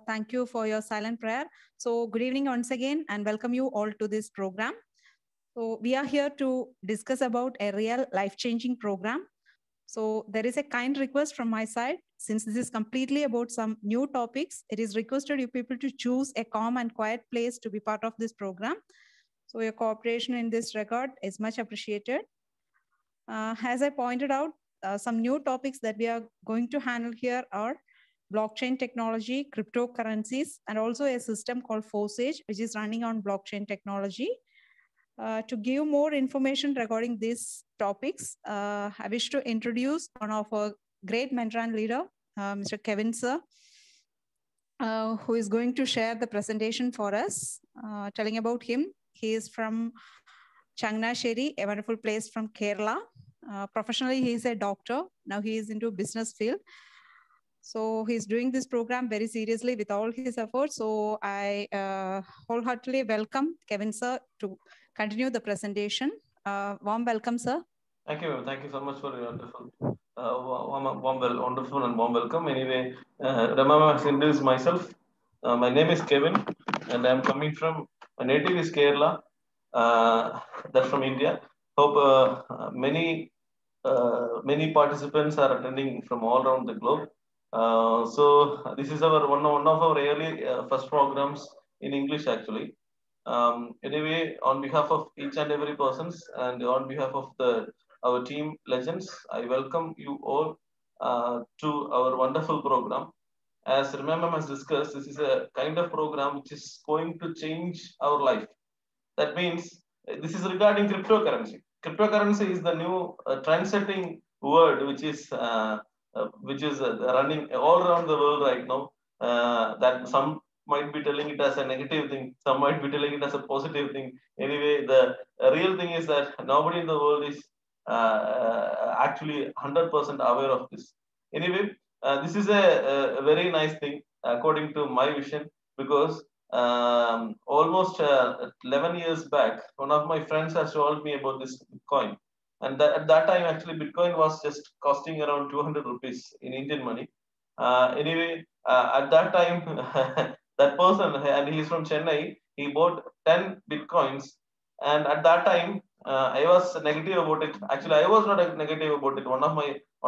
Thank you for your silent prayer. So good evening once again and welcome you all to this program. So we are here to discuss about a real life-changing program. So there is a kind request from my side. Since this is completely about some new topics, it is requested you people to choose a calm and quiet place to be part of this program. So your cooperation in this regard is much appreciated. As I pointed out, some new topics that we are going to handle here are blockchain technology, cryptocurrencies, and also a system called Forsage, which is running on blockchain technology. To give more information regarding these topics, I wish to introduce one of our great mentor and leader, Mr. Kevin sir, who is going to share the presentation for us, telling about him. He is from Changnasheri, a wonderful place from Kerala. Professionally, he is a doctor. Now he is into business field. So he's doing this program very seriously with all his efforts. So I wholeheartedly welcome Kevin sir to continue the presentation. Warm welcome, sir. Thank you. Thank you so much for your wonderful, wonderful and warm welcome. Anyway, remember I introduce myself. My name is Kevin, and I'm coming from. My native is Kerala. That's from India. Hope many participants are attending from all around the globe. So this is our one of our early first programs in English actually. Anyway, on behalf of each and every persons and on behalf of our team legends, I welcome you all to our wonderful program. As Remember has discussed, this is a kind of program which is going to change our life. That means this is regarding cryptocurrency. Cryptocurrency is the new trend-setting word which is running all around the world right now. That some might be telling it as a negative thing, some might be telling it as a positive thing. Anyway, the real thing is that nobody in the world is actually 100% aware of this. Anyway, this is a very nice thing according to my vision, because almost 11 years back, one of my friends has told me about this Bitcoin. And at that time, actually, Bitcoin was just costing around 200 rupees in Indian money. Anyway, at that time, that person, and he's from Chennai, he bought 10 Bitcoins. And at that time, I was negative about it. Actually, I was not negative about it. One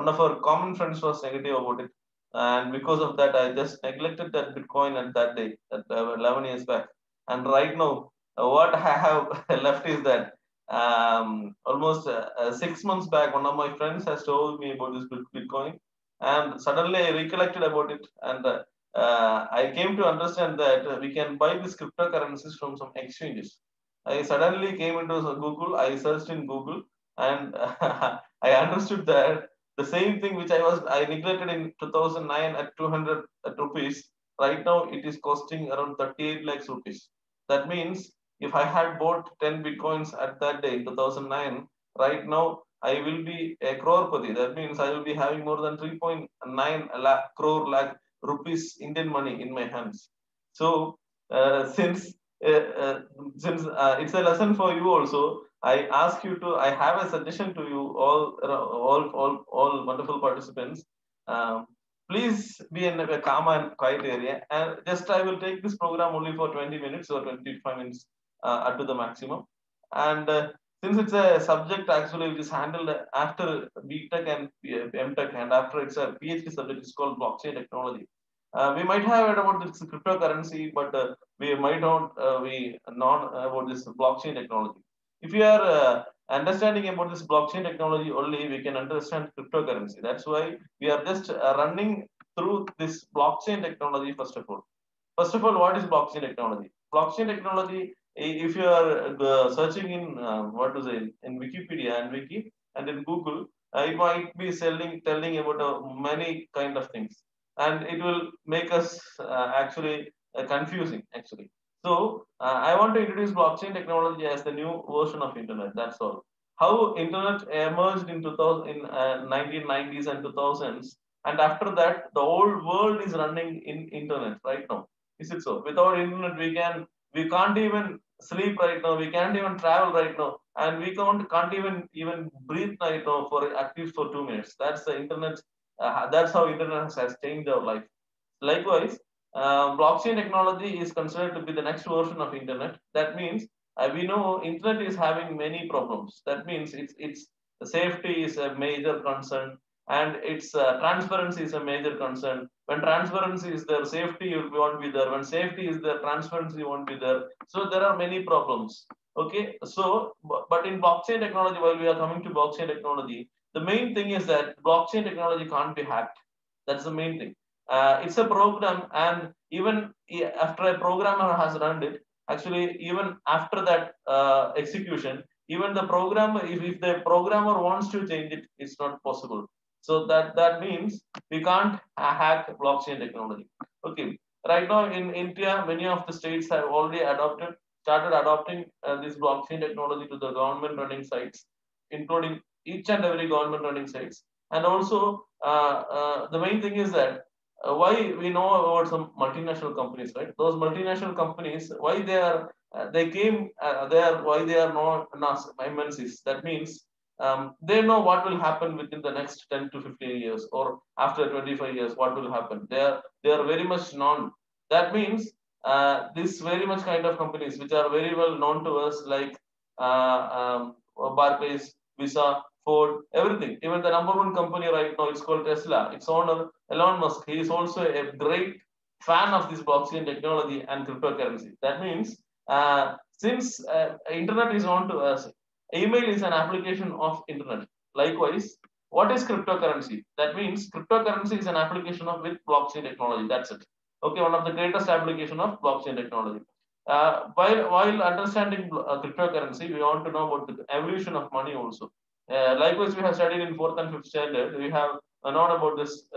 of our common friends was negative about it, and because of that I just neglected that Bitcoin at that day, at 11 years back. And right now, what I have left is that almost 6 months back, one of my friends has told me about this Bitcoin, and suddenly I recollected about it, and I came to understand that we can buy these cryptocurrencies from some exchanges. I suddenly came into Google, I searched in Google, and I understood that the same thing which I neglected in 2009 at 200 rupees, right now it is costing around 38 lakhs rupees. That means if I had bought 10 Bitcoins at that day, 2009, right now I will be a crorepati. That means I will be having more than 3.9 lakh rupees Indian money in my hands. So since it's a lesson for you also, I have a suggestion to you all wonderful participants. Um, Please be in a calm and quiet area. And just I will take this program only for 20 minutes or 25 minutes up to the maximum. And since it's a subject actually which is handled after BTech and MTech, and after it's a PhD subject, it's called blockchain technology. We might have heard about this cryptocurrency, but we might not we not about this blockchain technology. If you are understanding about this blockchain technology only, we can understand cryptocurrency. That's why we are just running through this blockchain technology first of all. First of all, what is blockchain technology? Blockchain technology, if you are searching in what to say in Wikipedia and Wiki and in Google, it might be telling about many kind of things, and it will make us actually confusing actually. So I want to introduce blockchain technology as the new version of internet. That's all. How internet emerged in 2000 in 1990s and 2000s, and after that, the whole world is running in internet right now. Is it so? Without internet, we can't even sleep right now. We can't even travel right now, and we can't even breathe right now for at least for 2 minutes. That's the internet. That's how internet has changed our life. Likewise, Blockchain technology is considered to be the next version of internet. That means we know internet is having many problems. That means it's safety is a major concern, and its transparency is a major concern. When transparency is there, safety won't be there. When safety is there, transparency won't be there. So there are many problems. Okay, so but in blockchain technology, while we are coming to blockchain technology, the main thing is that blockchain technology can't be hacked. That's the main thing. It's a program, and even after a programmer has run it, actually, even after that execution, even the programmer, if the programmer wants to change it, it's not possible. So that means we can't hack blockchain technology. Okay, right now in India, many of the states have already started adopting this blockchain technology to the government running sites, including each and every government running sites. And also, the main thing is that why we know about some multinational companies, right? Those multinational companies, why they are they came there, why they are not MNCs. That means they know what will happen within the next 10 to 15 years, or after 25 years, what will happen. They are very much known. That means this very much kind of companies which are very well known to us, like Barclays, Visa, Ford, everything. Even the number one company right now, it's called Tesla. Its owner, Elon Musk, he is also a great fan of this blockchain technology and cryptocurrency. That means since internet is known to us, email is an application of internet. Likewise, what is cryptocurrency? That means cryptocurrency is an application of with blockchain technology. That's it. Okay, one of the greatest application of blockchain technology. While understanding cryptocurrency, we want to know about the evolution of money also. Likewise, we have studied in fourth and fifth standard. We have known about this.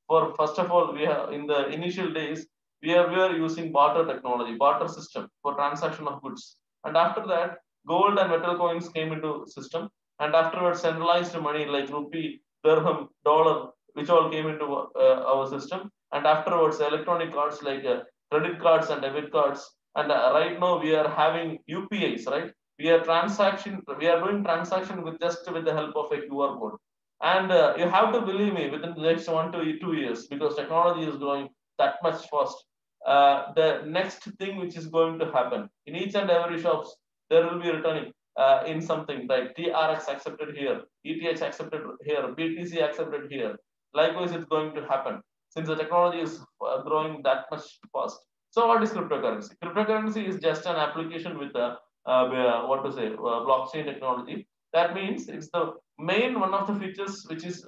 For first of all, we have in the initial days we are using barter technology, barter system for transaction of goods. And after that, gold and metal coins came into system. And afterwards, centralized money like rupee, dirham, dollar, which all came into our system. And afterwards, electronic cards like credit cards and debit cards. And right now, we are having UPIs, right? We are doing transaction with just with the help of a QR code. And you have to believe me, within the next 1 to 2 years, because technology is growing that much fast. The next thing which is going to happen in each and every shops, there will be returning in something like TRX accepted here, ETH accepted here, BTC accepted here. Likewise, it's going to happen since the technology is growing that much fast. So, what is cryptocurrency? Cryptocurrency is just an application with a what to say blockchain technology. That means it's the main one of the features which is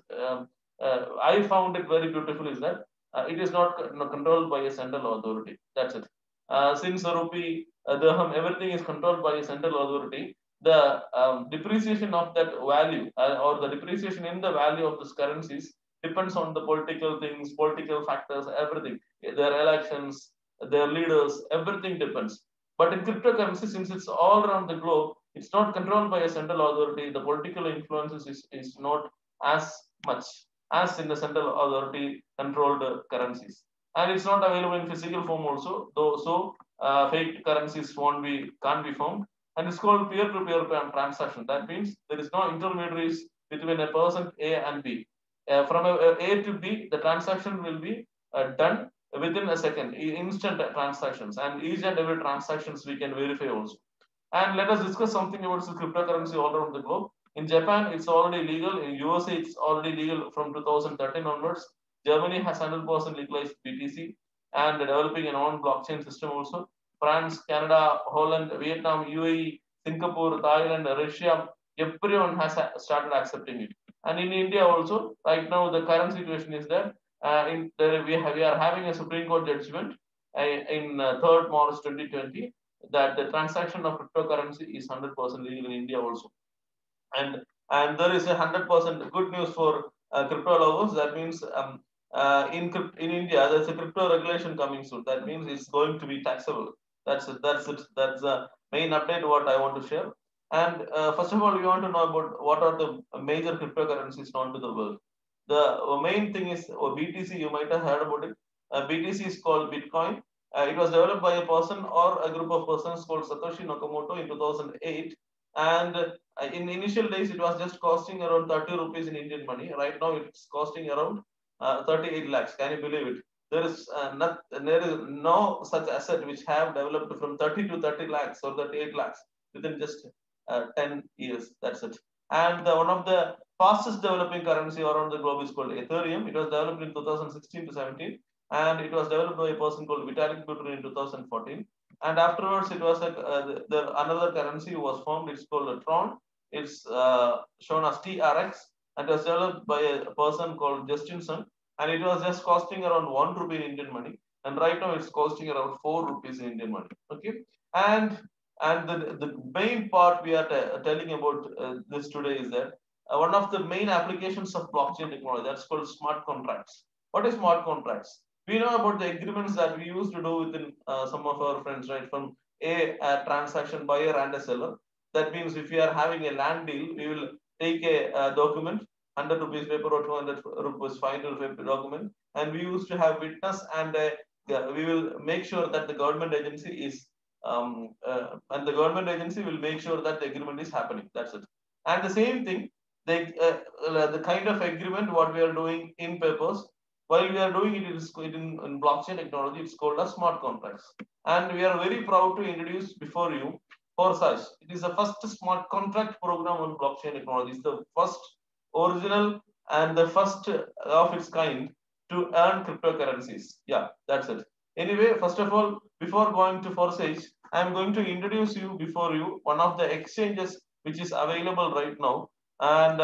I found it very beautiful is that it is not controlled by a central authority. That's it. Since the rupee, dirham, everything is controlled by a central authority, the depreciation of that value or the depreciation in the value of these currencies depends on the political things, political factors, everything. Their elections, their leaders, everything depends. But in cryptocurrency, since it's all around the globe, it's not controlled by a central authority. The political influence is not as much as in the central authority controlled currencies. And it's not available in physical form also, though so fake currencies can't be found. And it's called peer-to-peer transaction. That means there is no intermediaries between a person A and B. From A to B, the transaction will be done within a second, instant transactions, and each and every transactions we can verify also. And let us discuss something about the cryptocurrency all around the globe. In Japan, it's already legal. In USA, it's already legal from 2013 onwards. Germany has 100% legalized BTC and developing an own blockchain system also. France, Canada, Holland, Vietnam, UAE, Singapore, Thailand, Russia, everyone has started accepting it. And in India also, right now the current situation is that we are having a Supreme Court judgment in 3rd March 2020 that the transaction of cryptocurrency is 100% legal in India also. And there is a 100% good news for crypto lovers. That means in India there's a crypto regulation coming soon. That means it's going to be taxable. That's it. That's it. That's the main update what I want to share. And first of all, we want to know about what are the major cryptocurrencies known to the world. The main thing is BTC. You might have heard about it. BTC is called Bitcoin. It was developed by a person or a group of persons called Satoshi Nakamoto in 2008. And in initial days, it was just costing around 30 rupees in Indian money. Right now, it's costing around 38 lakhs. Can you believe it? there is no such asset which have developed from 30 to 30 lakhs or 38 lakhs within just 10 years. That's it. And one of the fastest developing currency around the globe is called Ethereum. It was developed in 2016 to 17, and it was developed by a person called Vitalik Buterin in 2014. And afterwards, it was another currency was formed. It's called Tron. It's shown as TRX, and it was developed by a person called Justin Sun, and it was just costing around 1 rupee in Indian money. And right now, it's costing around 4 rupees in Indian money. Okay, and the main part we are telling about this today is that one of the main applications of blockchain technology, that's called smart contracts. What is smart contracts? We know about the agreements that we used to do within some of our friends, right? From a transaction buyer and a seller. That means if we are having a land deal, we will take a document, 100 rupees paper or 200 rupees final paper document, and we used to have witness, and we will make sure that the government agency is and the government agency will make sure that the agreement is happening. That's it. And the same thing, the kind of agreement what we are doing in papers, while we are doing it in blockchain technology, it's called as smart contracts. And we are very proud to introduce before you Forsage. It is the first smart contract program on blockchain technology. It's the first original and the first of its kind to earn cryptocurrencies. Yeah, that's it. Anyway, first of all, before going to Forsage, I am going to introduce you before you one of the exchanges which is available right now, and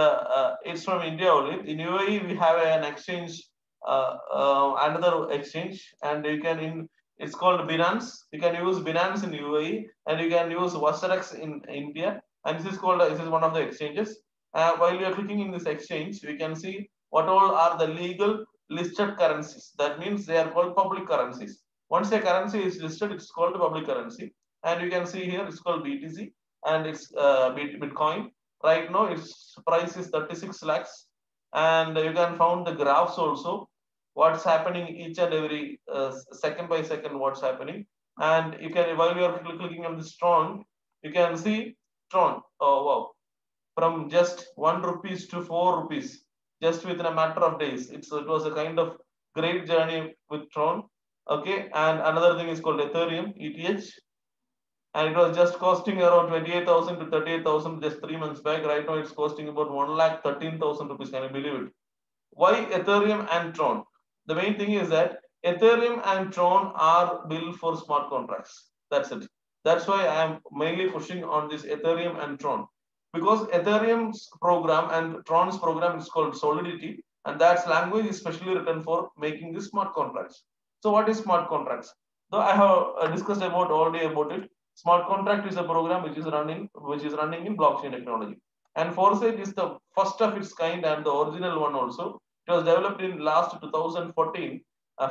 it's from India only. In UAE, we have an exchange, another exchange, and you can it's called Binance. You can use Binance in UAE, and you can use Wasarex in India, and this is one of the exchanges. While you are clicking in this exchange, we can see what all are the legal listed currencies. That means they are called public currencies. Once a currency is listed, it's called a public currency. And you can see here it's called BTC, and it's Bitcoin. Right now, its price is 36 lakhs. And you can find the graphs also, what's happening each and every second by second, what's happening. And you can, while you are clicking on this Tron, you can see Tron. Oh, wow. From just 1 rupees to 4 rupees, just within a matter of days. It was a kind of great journey with Tron. Okay, and another thing is called Ethereum, ETH, and it was just costing around 28,000 to 38,000 just 3 months back. Right now, it's costing about 1,13,000 rupees. Can you believe it? Why Ethereum and Tron? The main thing is that Ethereum and Tron are built for smart contracts. That's it. That's why I am mainly pushing on this Ethereum and Tron, because Ethereum's program and Tron's program is called Solidity, and that's language is specially written for making these smart contracts. So what is smart contracts? Though I have discussed about already about it, smart contract is a program which is running in blockchain technology. And Forsage is the first of its kind and the original one also. It was developed in last 2014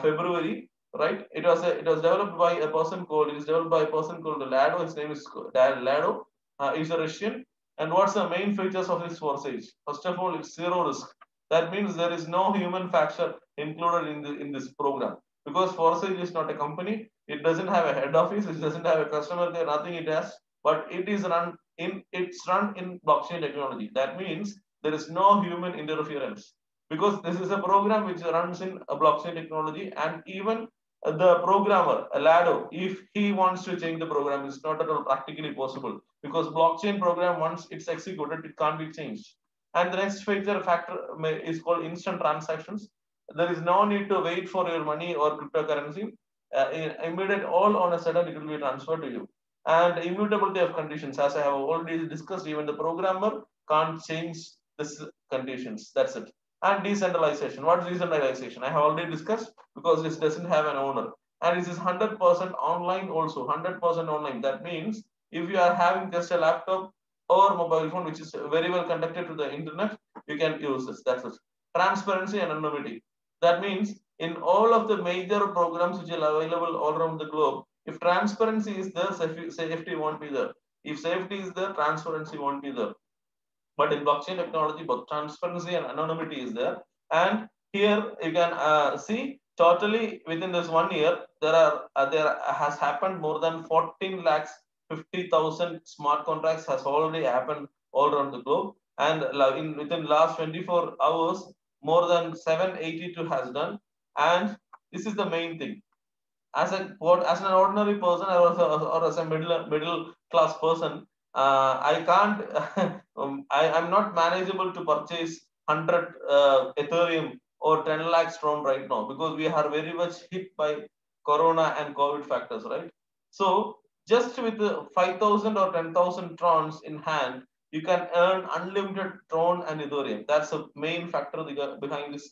February, right? It was developed by a person called Lado. His name is Lado. He's a Russian. And what's the main features of this Forsage? First of all, it's zero risk. That means there is no human factor included in this program, because Forsage is not a company. It doesn't have a head office. It doesn't have a customer care. Nothing it has. But it's run in blockchain technology. That means there is no human interference, because this is a program which runs in a blockchain technology, and even the programmer, Lado, if he wants to change the program, it's not at all practically possible, because blockchain program, once it's executed, it can't be changed. And the next factor is called instant transactions. There is no need to wait for your money or cryptocurrency. Immediate, all on a sudden, it will be transferred to you. And immutability of conditions, as I have already discussed, even the programmer can't change this conditions. That's it. And decentralization. What is decentralization? I have already discussed, because this doesn't have an owner. And this is 100% online also, 100% online. That means if you are having just a laptop or mobile phone, which is very well connected to the internet, you can use this. That's it. Transparency and anonymity. That means in all of the major programs which are available all around the globe, if transparency is there, safety won't be there. If safety is there, transparency won't be there. But in blockchain technology, both transparency and anonymity is there. And here you can see totally within this 1 year, there has happened more than 14 lakhs 50,000 smart contracts has already happened all around the globe. And within last 24 hours, more than 782 has done. And This is the main thing. As an ordinary person, or as a middle class person, I can't. I'm not manageable to purchase 100 Ethereum or 10 lakhs from right now, because we are very much hit by Corona and COVID factors, right? So just with the 5,000 or 10,000 trons in hand, you can earn unlimited Tron and Ethereum. That's the main factor behind this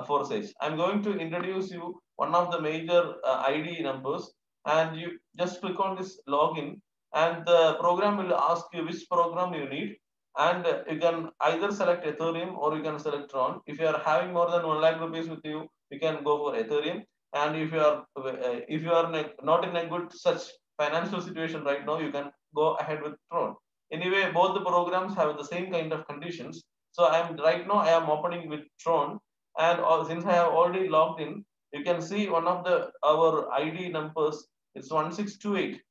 Forsage. I'm going to introduce you one of the major ID numbers, and you just click on this login, and the program will ask you which program you need, and you can either select Ethereum or you can select Tron. If you are having more than 1 lakh rupees with you, you can go for Ethereum. And if you are not in a good such financial situation right now, you can go ahead with Tron. Anyway, both the programs have the same kind of conditions. So I am opening with Tron, and since I have already logged in, you can see one of the our ID numbers. It's 1628.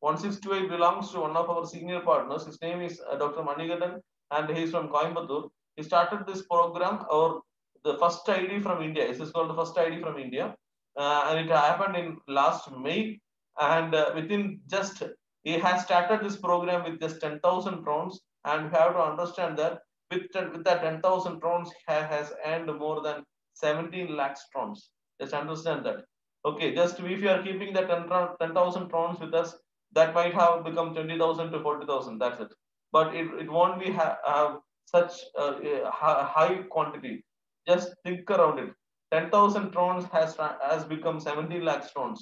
1628 belongs to one of our senior partners. His name is Dr. Manigandan, and he is from Coimbatore. He started this program, or the first ID from India. This is called the first ID from India, and it happened in last May. And within just he has started this program with just 10,000 crowns, and you have to understand that with that 10,000 crowns, has earned more than 17 lakhs crowns. Just understand that. Okay, just if you are keeping that 10,000 crowns with us, that might have become 20,000 to 40,000. That's it. But it won't be have such high quantity. Just think around it. 10,000 trons has become 70 lakhs trons.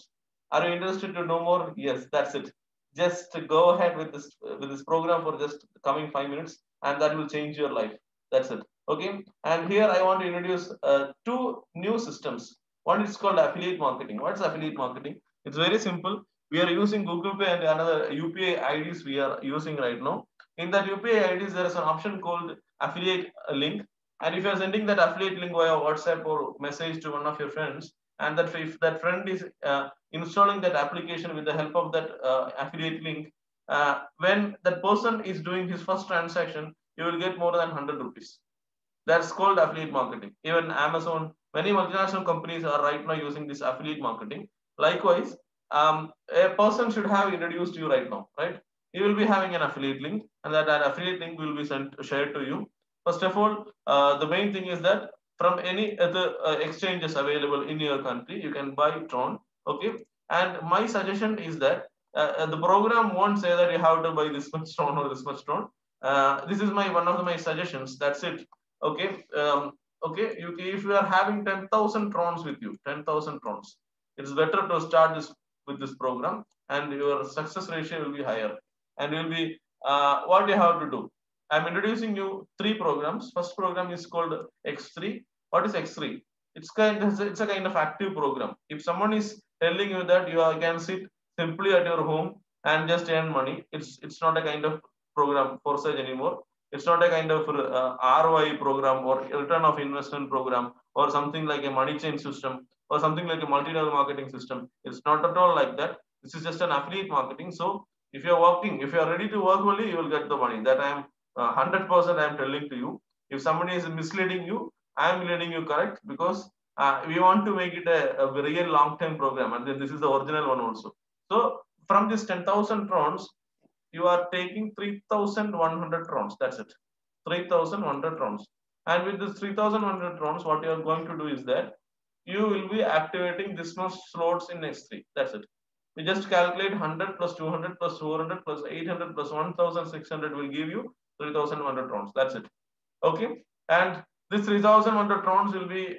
Are you interested to know more? Yes, that's it. Just go ahead with this program for just coming 5 minutes, and that will change your life. That's it. Okay. And here I want to introduce two new systems. One is called affiliate marketing. What's affiliate marketing? It's very simple. We are using Google Pay and another UPI IDs we are using right now. In that UPI IDs, there is an option called affiliate link. And if you are sending that affiliate link via WhatsApp or message to one of your friends, and that if that friend is installing that application with the help of that affiliate link, when that person is doing his first transaction, you will get more than 100 rupees. That's called affiliate marketing. Even Amazon, many multinational companies are right now using this affiliate marketing. Likewise, a person should have introduced you right now, right? You will be having an affiliate link, and that affiliate link will be shared to you. First of all, the main thing is that from any other exchanges available in your country, you can buy Tron. Okay, and my suggestion is that the program won't say that you have to buy this much Tron or this much Tron. This is one of my suggestions. That's it. Okay. Okay, if you are having 10,000 trons with you, 10,000 trons, it's better to start this with this program, and your success ratio will be higher. And you'll be what you have to do. I'm introducing you three programs. First program is called X3. What is X3? It's a kind of active program. If someone is telling you that you can sit simply at your home and just earn money, it's not a kind of program Forsage anymore. It's not a kind of ROI program or return of investment program or something like a money chain system or something like a multi-level marketing system. It's not at all like that. This is just an affiliate marketing. So if you are ready to work only, you will get the money. That I am 100% I am telling to you. If somebody is misleading you, I am leading you correct, because we want to make it a real long-term program, and then this is the original one also. So from this 10,000 trons, you are taking 3,100 trons. That's it. 3,100 trons. And with this 3,100 trons, what you are going to do is that you will be activating this much slots in X3. That's it. We just calculate 100 plus 200 plus 400 plus 800 plus 1,600 will give you 3,100 trons. That's it. Okay. And this 3,100 trons will be,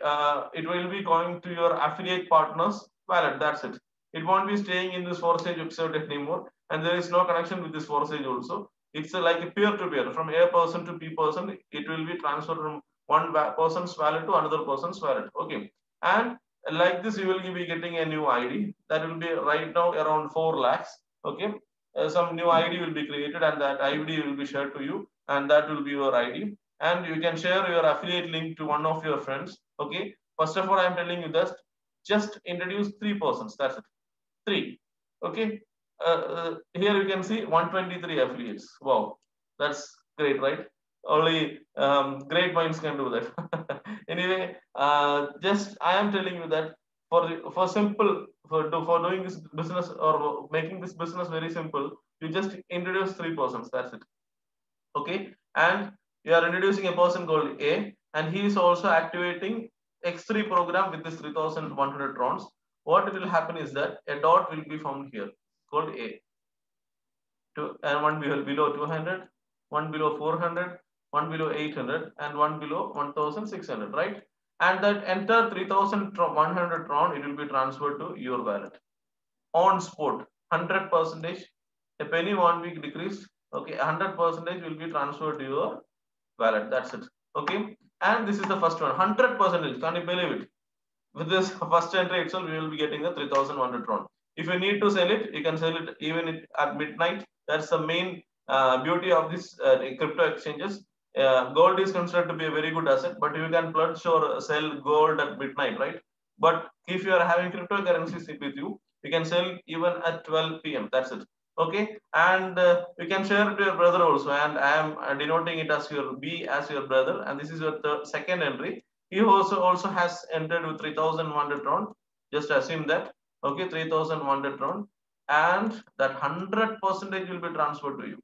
it will be going to your affiliate partners wallet. That's it. It won't be staying in this Forsage website anymore. And there is no connection with this Forsage also. It's like a peer-to-peer, from A person to B person. It will be transferred from one person's wallet to another person's wallet. Okay. And like this, you will be getting a new ID that will be right now around 4 lakhs. Okay. Some new ID will be created, and that ID will be shared to you, and that will be your ID. And you can share your affiliate link to one of your friends. Okay. First of all, I'm telling you that just introduce 3 persons. That's it. 3. Okay. Here you can see 123 affiliates. Wow, that's great, right? Only great minds can do that. Anyway, just I am telling you that for simple for doing this business or making this business very simple, you just introduce 3 persons. That's it. Okay, and you are introducing a person called A, and he is also activating X3 program with this 3100 trons. What will happen is that a dot will be found here called A. And one below 200, one below 400, one below 800, and one below 1600, right? And that entire 3100 tron, it will be transferred to your wallet on spot, 100%. A penny won't be decreased. Okay, 100% will be transferred to your wallet. That's it. Okay, and this is the first one, 100%. Can you believe it? With this first entry itself, we will be getting the 3100 tron. If you need to sell it, you can sell it even at midnight. That's the main beauty of this crypto exchanges. Gold is considered to be a very good asset, but you can pledge or sell gold at midnight, right? But if you are having cryptocurrencies with you, you can sell even at 12 p.m. That's it. Okay, and you can share it to your brother also. And I am denoting it as your B as your brother, and this is your second entry. He also has entered with 3100 tron. Just assume that. Okay, 3100 tron, and that 100% will be transferred to you.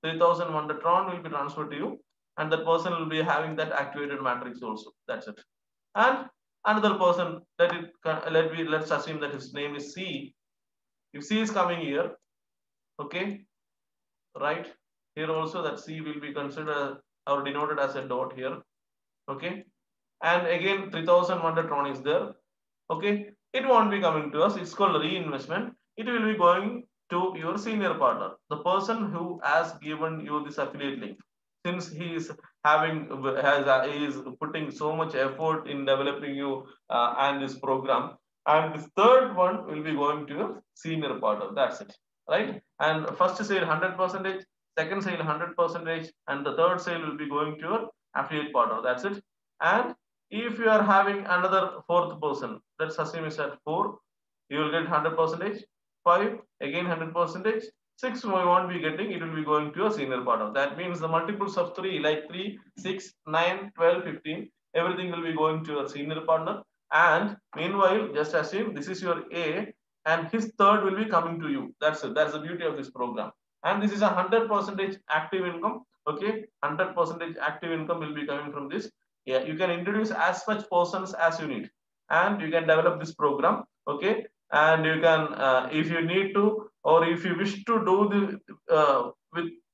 3100 tron will be transferred to you, and that person will be having that activated matrix also. That's it. And another person, let's assume that his name is C. If C is coming here, okay, right here also that C will be considered or denoted as a dot here. Okay, and again 3100 tron is there. Okay, it won't be coming to us. It's called reinvestment. It will be going to your senior partner, the person who has given you this affiliate link. Since he is he is putting so much effort in developing you and this program, and this third one will be going to your senior partner. That's it, right? And first sale 100%, second sale 100%, and the third sale will be going to your affiliate partner. That's it. And if you are having another fourth person, let's assume it's at 4, you will get 100%. 5, again 100%. 6, we won't be getting, it will be going to a senior partner. That means the multiples of 3, like 3, 6, 9, 12, 15, everything will be going to a senior partner. And meanwhile, just assume this is your A, and his third will be coming to you. That's it. That's the beauty of this program. And this is a 100% active income. Okay, 100% active income will be coming from this. Yeah, you can introduce as much persons as you need, and you can develop this program. Okay, and you can if you need to, or if you wish to do the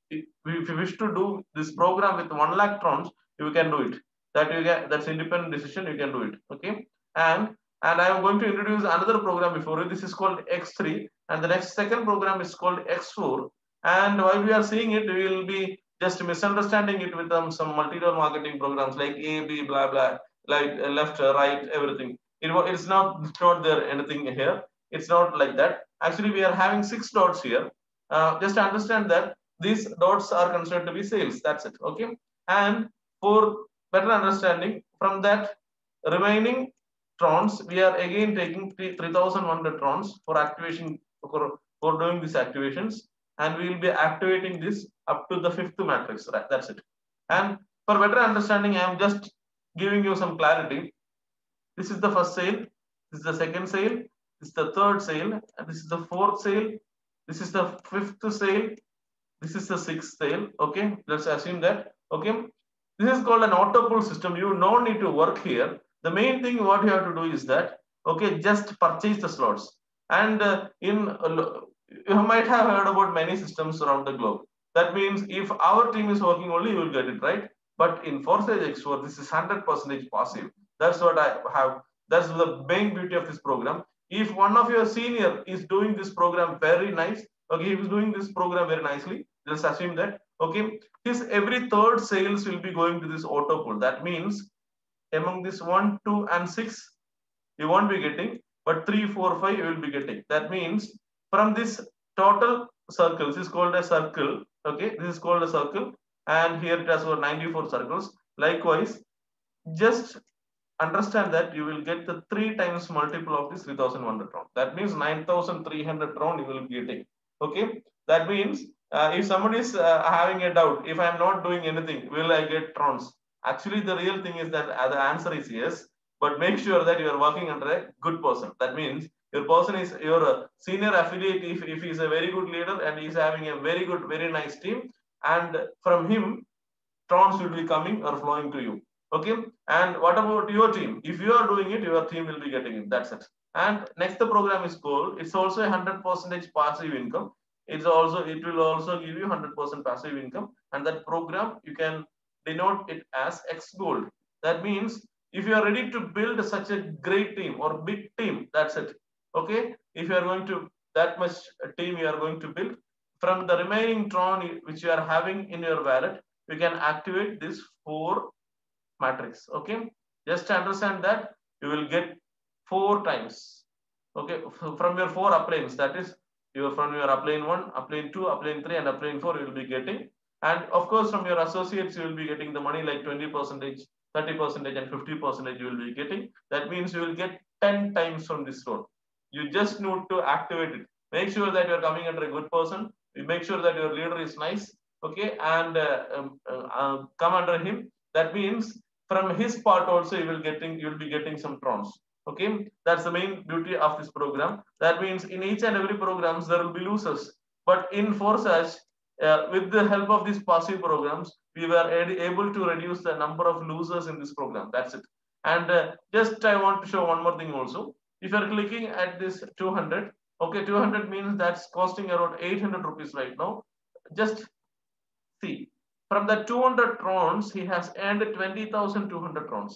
if you wish to do this program with 1 lakh trons, you can do it. That's independent decision, you can do it. Okay, and I am going to introduce another program before you. This is called X3, and the next second program is called X4. And while we are seeing it, we will be just misunderstanding it with some multi-level marketing programs like A, B, blah, blah, like left, right, everything. It's not there anything here. It's not like that. Actually, we are having 6 dots here. Just understand that these dots are considered to be sales. That's it. Okay. And for better understanding, from that remaining trons, we are again taking 3100 trons for activation, for doing these activations, and we will be activating this up to the 5th matrix. Right? That's it. And for better understanding, I am just giving you some clarity. This is the first sale, this is the second sale, this is the third sale, and this is the fourth sale, this is the 5th sale, this is the 6th sale. Okay, let's assume that. Okay, this is called an auto pull system. You don't need to work here. The main thing what you have to do is that, okay, just purchase the slots. And you might have heard about many systems around the globe. That means if our team is working only, you will get it, right? But in Forsage X4, this is 100% passive. That's what I have. That's the main beauty of this program. If one of your senior is doing this program very nice, okay, he is doing this program very nicely, let's assume that, okay, his every third sales will be going to this auto pull. That means among this 1, 2, and 6, you won't be getting, but 3, 4, 5, you will be getting. That means from this total circle, this is called a circle. Okay, this is called a circle, and here it has got 94 circles. Likewise, just understand that you will get the 3 times multiple of this 3100 round. That means 9300 round you will be getting. Okay, that means if somebody is having a doubt, if I am not doing anything, will I get trons? Actually, the real thing is that the answer is yes. but make sure that you are working under a good person. That means your person is your senior affiliate if he is a very good leader and he is having a very good, very nice team, and from him trons will be coming or flowing to you. Okay. And what about your team? If you are doing it, your team will be getting it. That's it. And next, the program is called. It's also a 100% passive income. It will also give you 100% passive income. And that program you can denote it as X Gold. That means if you are ready to build such a great team or big team, that's it. Okay. If you are going to that much team you are going to build, from the remaining Tron which you are having in your wallet, we can activate this 4 matrix. Okay, just understand that you will get 4 times. Okay, from your 4 uplanes, that is from your upline 1, upline 2, upline 3, and upline 4, you will be getting. And of course, from your associates, you will be getting the money like 20%, 30%, and 50% you will be getting. That means you will get 10 times from this road. You just need to activate it. Make sure that you are coming under a good person. You make sure that your leader is nice. Okay, and come under him. That means from his part also you will be getting some trons. Okay, that's the main beauty of this program. That means in each and every programs there will be losers, but in Forsage, with the help of these passive programs, we were able to reduce the number of losers in this program. That's it. And just I want to show one more thing also. If you are clicking at this 200, okay, 200 means that's costing around 800 rupees right now. Just see, from the 200 trons, he has earned 20,200 trons.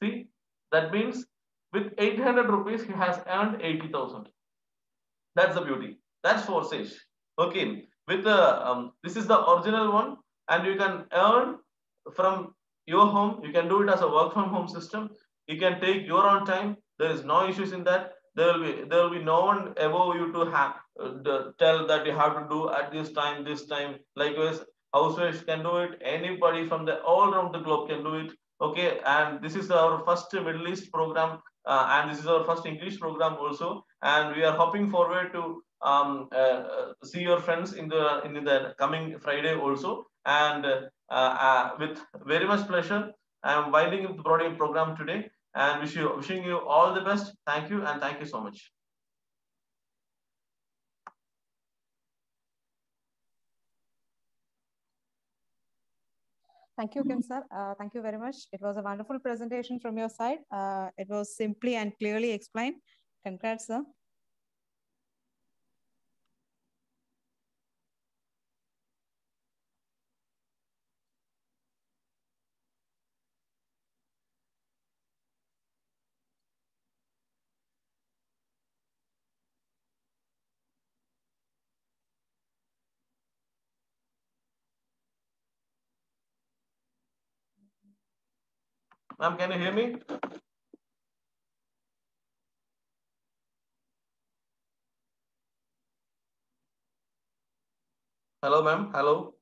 See, that means with 800 rupees, he has earned 80,000. That's the beauty. That's Forsage. Okay, with the this is the original one, and you can earn from your home. You can do it as a work from home system. You can take your own time. There is no issues in that. There will be no one above you to have tell that you have to do at this time, this time. Likewise, housewives can do it. Anybody from the all around the globe can do it. Okay, and this is our first Middle East program, and this is our first English program also. And we are hoping forward to see your friends in the coming Friday also. And with very much pleasure, I am winding up the program today and wishing you all the best. Thank you, and thank you so much. Thank you, Kim sir. Thank you very much. It was a wonderful presentation from your side. It was simply and clearly explained. Congrats, sir. Ma'am, can you hear me? Hello, ma'am. Hello.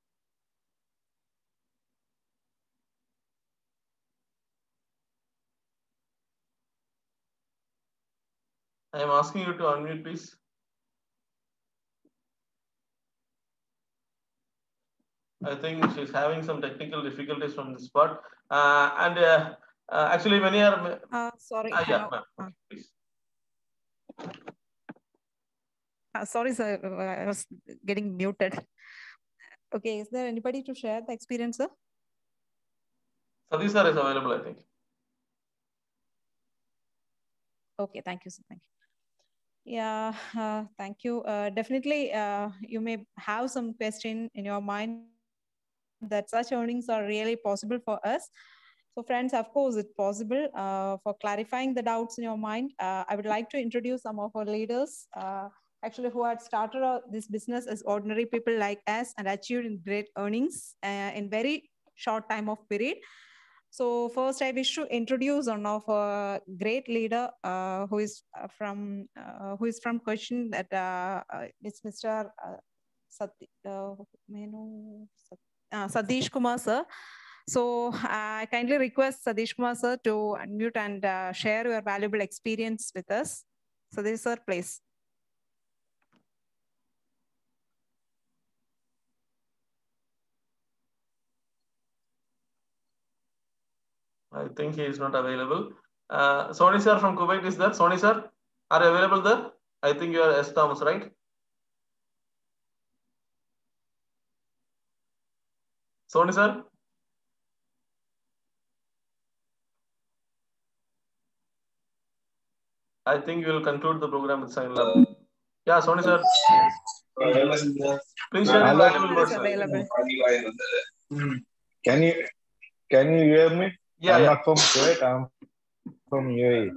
I am asking you to unmute, please. I think she's having some technical difficulties from this part. Actually, when you are... sorry. Yeah, ma'am. Please. Sorry, sir. I was getting muted. Okay, is there anybody to share the experience, sir? Satish sir is available, I think. Okay, thank you, sir. Thank you. Yeah, thank you. Definitely, you may have some question in your mind that such earnings are really possible for us. So friends, of course, it's possible. For clarifying the doubts in your mind, I would like to introduce some of our leaders, actually who had started this business as ordinary people like us and achieved great earnings in very short time of period. So first, I wish to introduce one of a great leader who is from Cochin. That it's Mr. Satish Kumar sir. So I kindly request Satish Kumar sir to unmute and share your valuable experience with us. Satish sir, please. I think he is not available. Sony sir from Kuwait is there. Sony sir, are you available there? I think you are S. Thomas, right? Sony sir? I think we will conclude the program with Sainulab. Yeah, Sony sir. Please share your valuable words. Can you hear me? Yeah, I'm yeah. not from Kuwait. I'm from UAE.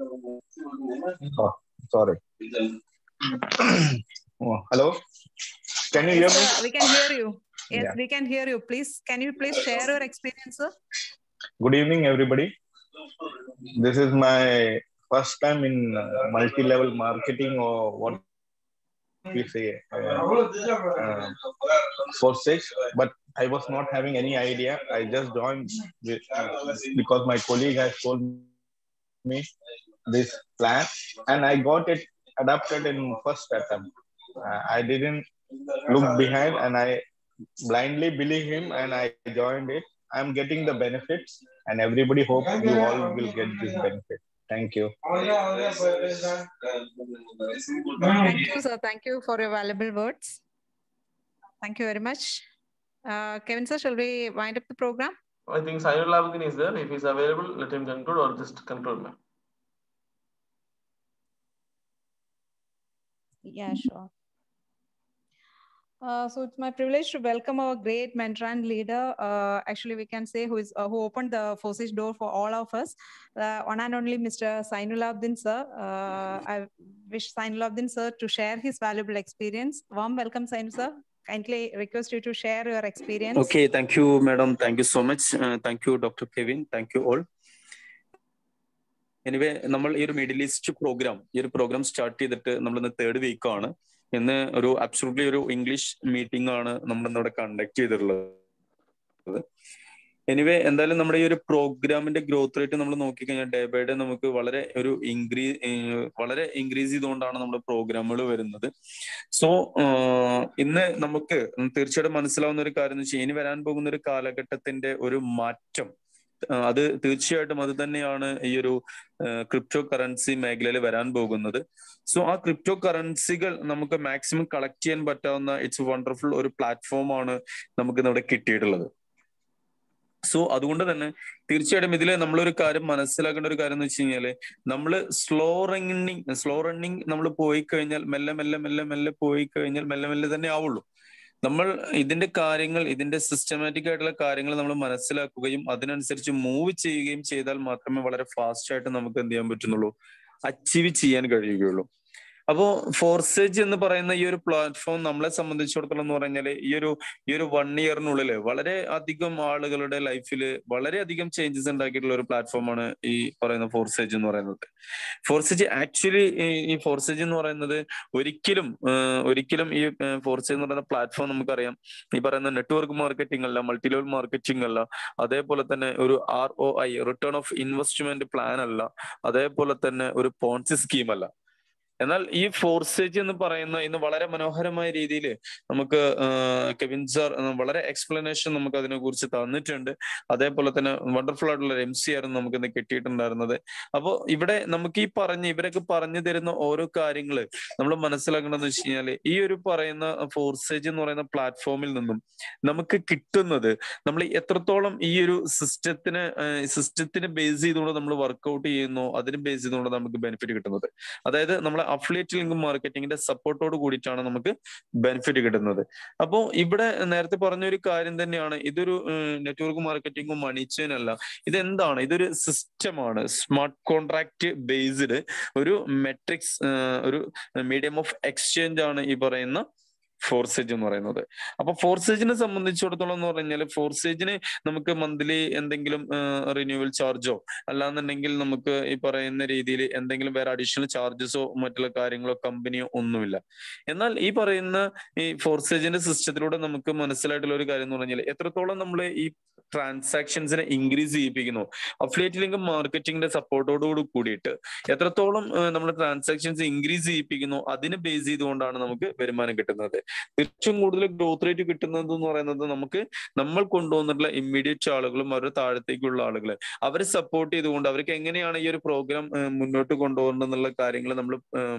Oh, sorry. Oh, hello. Can you hear me? We can hear you. Yes, Yeah. we can hear you. Please, can you please share your experience, sir? Good evening, everybody. This is my first time in multi-level marketing, or what we say, for 6. But I was not having any idea. I just joined because my colleague has told me this plan, and I got it adapted in first attempt. I didn't look behind, and I blindly believe him, and I joined it. I'm getting the benefits, and everybody hope you all will get this benefit. Thank you. Thank you, sir. Thank you for your valuable words. Thank you very much. Kevin sir, shall we wind up the program? I think Sainulab is there. If he's available, let him conclude, or just conclude, ma'am. Yeah, sure. So it's my privilege to welcome our great mentor and leader. Actually, we can say who opened the Forsage door for all of us. One and only Mr. Sainulabdin sir. I wish Sainulabdin sir to share his valuable experience. Warm welcome, Sainu sir. Kindly request you to share your experience. Okay, thank you, madam. Thank you so much. Thank you, Dr. Kevin. Thank you all. Anyway നമ്മൾ ഈ ഒരു middle east programme start ചെയ്തിട്ട് നമ്മളിന്ന് 3rd വീക്കാണ്. ഇന്ന് ഒരു absolutely ഒരു English meeting ആണ് നമ്മൾ ഇന്നിവിടെ കണ്ടക്ട് ചെയ്തിട്ടുള്ളത്. എനിവേ എന്തായാലും നമ്മുടെ ഈ ഒരു പ്രോഗ്രാമിന്റെ ഗ്രോത്ത് റേറ്റ് നമ്മൾ നോക്കിക്കഴിഞ്ഞാൽ ഡേ ബൈ ഡേ നമുക്ക് വളരെ ഇൻക്രീസ് ചെയ്തുകൊണ്ടാണ് നമ്മുടെ പ്രോഗ്രാമുകൾ വരുന്നത്. സോ ഇന്ന് നമുക്ക് തീർച്ചയായിട്ടും മനസ്സിലാവുന്ന ഒരു കാര്യം എന്ന് വെച്ചാൽ ഇനി വരാൻ പോകുന്ന ഒരു കാലഘട്ടത്തിന്റെ ഒരു മാറ്റം, അത് തീർച്ചയായിട്ടും അത് തന്നെയാണ് ഈ ഒരു ക്രിപ്റ്റോ കറൻസി മേഖലയിൽ വരാൻ പോകുന്നത്. സോ ആ ക്രിപ്റ്റോ കറൻസികൾ നമുക്ക് മാക്സിമം കളക്ട് ചെയ്യാൻ പറ്റാവുന്ന ഇറ്റ്സ് വണ്ടർഫുൾ ഒരു പ്ലാറ്റ്ഫോമാണ് നമുക്ക് ഇവിടെ കിട്ടിയിട്ടുള്ളത്. സോ അതുകൊണ്ട് തന്നെ തീർച്ചയായിട്ടും ഇതിൽ നമ്മളൊരു കാര്യം മനസ്സിലാക്കേണ്ട ഒരു കാര്യം എന്ന് വെച്ച് കഴിഞ്ഞാല് നമ്മള് സ്ലോ റണ്ണിങ് നമ്മൾ പോയി കഴിഞ്ഞാൽ മെല്ലെ പോയി കഴിഞ്ഞാൽ മെല്ലെ തന്നെ ആവുള്ളൂ. നമ്മൾ ഇതിന്റെ സിസ്റ്റമാറ്റിക് ആയിട്ടുള്ള കാര്യങ്ങൾ നമ്മൾ മനസ്സിലാക്കുകയും അതിനനുസരിച്ച് മൂവ് ചെയ്യുകയും ചെയ്താൽ മാത്രമേ വളരെ ഫാസ്റ്റ് ആയിട്ട് നമുക്ക് എന്ത് ചെയ്യാൻ പറ്റുന്നുള്ളൂ, അച്ചീവ് ചെയ്യാൻ കഴിയുകയുള്ളൂ. അപ്പോ ഫോർസേജ് എന്ന് പറയുന്ന ഈ ഒരു പ്ലാറ്റ്ഫോം നമ്മളെ സംബന്ധിച്ചിടത്തോളം എന്ന് പറഞ്ഞാല് ഈ ഒരു 1 ഇയറിനുള്ളില് വളരെ അധികം ആളുകളുടെ ലൈഫിൽ വളരെയധികം ചേഞ്ചസ് ഉണ്ടാക്കിയിട്ടുള്ള ഒരു പ്ലാറ്റ്ഫോമാണ് ഈ പറയുന്ന ഫോർസേജ് എന്ന് പറയുന്നത്. ഫോർസേജ് ആക്ച്വലി ഈ ഫോർസേജ് എന്ന് പറയുന്നത് ഒരിക്കലും ഈ ഫോർസേജ് എന്ന് പറയുന്ന പ്ലാറ്റ്ഫോം നമുക്കറിയാം ഈ പറയുന്ന നെറ്റ്വർക്ക് മാർക്കറ്റിംഗ് അല്ല, മൾട്ടി ലെവൽ മാർക്കറ്റിംഗ് അല്ല, അതേപോലെ തന്നെ ഒരു ROI return of investment plan അല്ല, അതേപോലെ തന്നെ ഒരു പോൺസി സ്കീം അല്ല. എന്നാൽ ഈ ഫോർസേജ് എന്ന് പറയുന്ന ഇന്ന് വളരെ മനോഹരമായ രീതിയിൽ നമുക്ക് കെവിൻ സാർ വളരെ എക്സ്പ്ലനേഷൻ നമുക്ക് അതിനെ കുറിച്ച് തന്നിട്ടുണ്ട്. അതേപോലെ തന്നെ വണ്ടർഫുൾ ആയിട്ടുള്ള ഒരു MC ആയിരുന്നു നമുക്ക് ഇന്ന് കിട്ടിയിട്ടുണ്ടായിരുന്നത്. അപ്പോൾ ഇവിടെ നമുക്ക് ഇവരൊക്കെ പറഞ്ഞു തരുന്ന ഓരോ കാര്യങ്ങള് നമ്മൾ മനസ്സിലാക്കണമെന്ന് വെച്ച് കഴിഞ്ഞാല് ഈ ഒരു പറയുന്ന ഫോർസേജ് എന്ന് പറയുന്ന പ്ലാറ്റ്ഫോമിൽ നിന്നും നമുക്ക് കിട്ടുന്നത് നമ്മൾ എത്രത്തോളം ഈ ഒരു സിസ്റ്റത്തിനെ ബേസ് ചെയ്തുകൊണ്ട് നമ്മൾ വർക്ക്ഔട്ട് ചെയ്യുന്നു, അതിന് ബേസ് ചെയ്തുകൊണ്ട് നമുക്ക് ബെനിഫിറ്റ് കിട്ടുന്നത്. അതായത് നമ്മളെ അഫിലിയേറ്റ് ലിങ്ക് മാർക്കറ്റിംഗിന്റെ സപ്പോർട്ടോട് കൂടിയിട്ടാണ് നമുക്ക് ബെനിഫിറ്റ് കിട്ടുന്നത്. അപ്പോൾ ഇവിടെ നേരത്തെ പറഞ്ഞൊരു കാര്യം തന്നെയാണ്, ഇതൊരു നെറ്റ്വർക്ക് മാർക്കറ്റിംഗും മണി ചെയിൻ അല്ല. ഇതെന്താണ്? ഇതൊരു സിസ്റ്റമാണ്, സ്മാർട്ട് കോൺട്രാക്ട് ബേസ്ഡ് ഒരു മെട്രിക്സ്, ഒരു മീഡിയം ഓഫ് എക്സ്ചേഞ്ച് ആണ് ഈ പറയുന്ന ഫോർസേജ് എന്ന് പറയുന്നത്. അപ്പൊ ഫോർസേജിനെ സംബന്ധിച്ചിടത്തോളം എന്ന് പറഞ്ഞാൽ ഫോർസേജിന് നമുക്ക് മന്ത്ലി എന്തെങ്കിലും റിന്യൂവൽ ചാർജോ അല്ലാന്നുണ്ടെങ്കിൽ നമുക്ക് ഈ പറയുന്ന രീതിയിൽ എന്തെങ്കിലും വേറെ അഡീഷണൽ ചാർജസോ മറ്റുള്ള കാര്യങ്ങളോ കമ്പനിയോ ഒന്നുമില്ല. എന്നാൽ ഈ പറയുന്ന ഈ ഫോർസേജിന്റെ സിസ്റ്റത്തിലൂടെ നമുക്ക് മനസ്സിലായിട്ടുള്ള ഒരു കാര്യം എന്ന് പറഞ്ഞാൽ എത്രത്തോളം നമ്മൾ ഈ ട്രാൻസാക്ഷൻസിനെ ഇൻക്രീസ് ചെയ്യിപ്പിക്കുന്നു, അഫിലിയേറ്റ് ലിങ്ക് മാർക്കറ്റിംഗിന്റെ സപ്പോർട്ടോട് കൂടിയിട്ട് എത്രത്തോളം നമ്മൾ ട്രാൻസാക്ഷൻസ് ഇൻക്രീസ് ചെയ്യിപ്പിക്കുന്നു, അതിനെ ബേസ് ചെയ്തുകൊണ്ടാണ് നമുക്ക് വരുമാനം കിട്ടുന്നത്. ഏറ്റവും കൂടുതൽ ഗ്രോത്ത് റേറ്റ് കിട്ടുന്നത് എന്ന് പറയുന്നത് നമ്മൾ കൊണ്ടുവന്നിട്ടുള്ള ഇമ്മീഡിയറ്റ് ആളുകളും അവരുടെ താഴത്തേക്കുള്ള ആളുകളെ അവരെ സപ്പോർട്ട് ചെയ്തുകൊണ്ട് അവർക്ക് എങ്ങനെയാണ് ഈ ഒരു പ്രോഗ്രാം മുന്നോട്ട് കൊണ്ടുപോകേണ്ടെന്നുള്ള കാര്യങ്ങൾ നമ്മൾ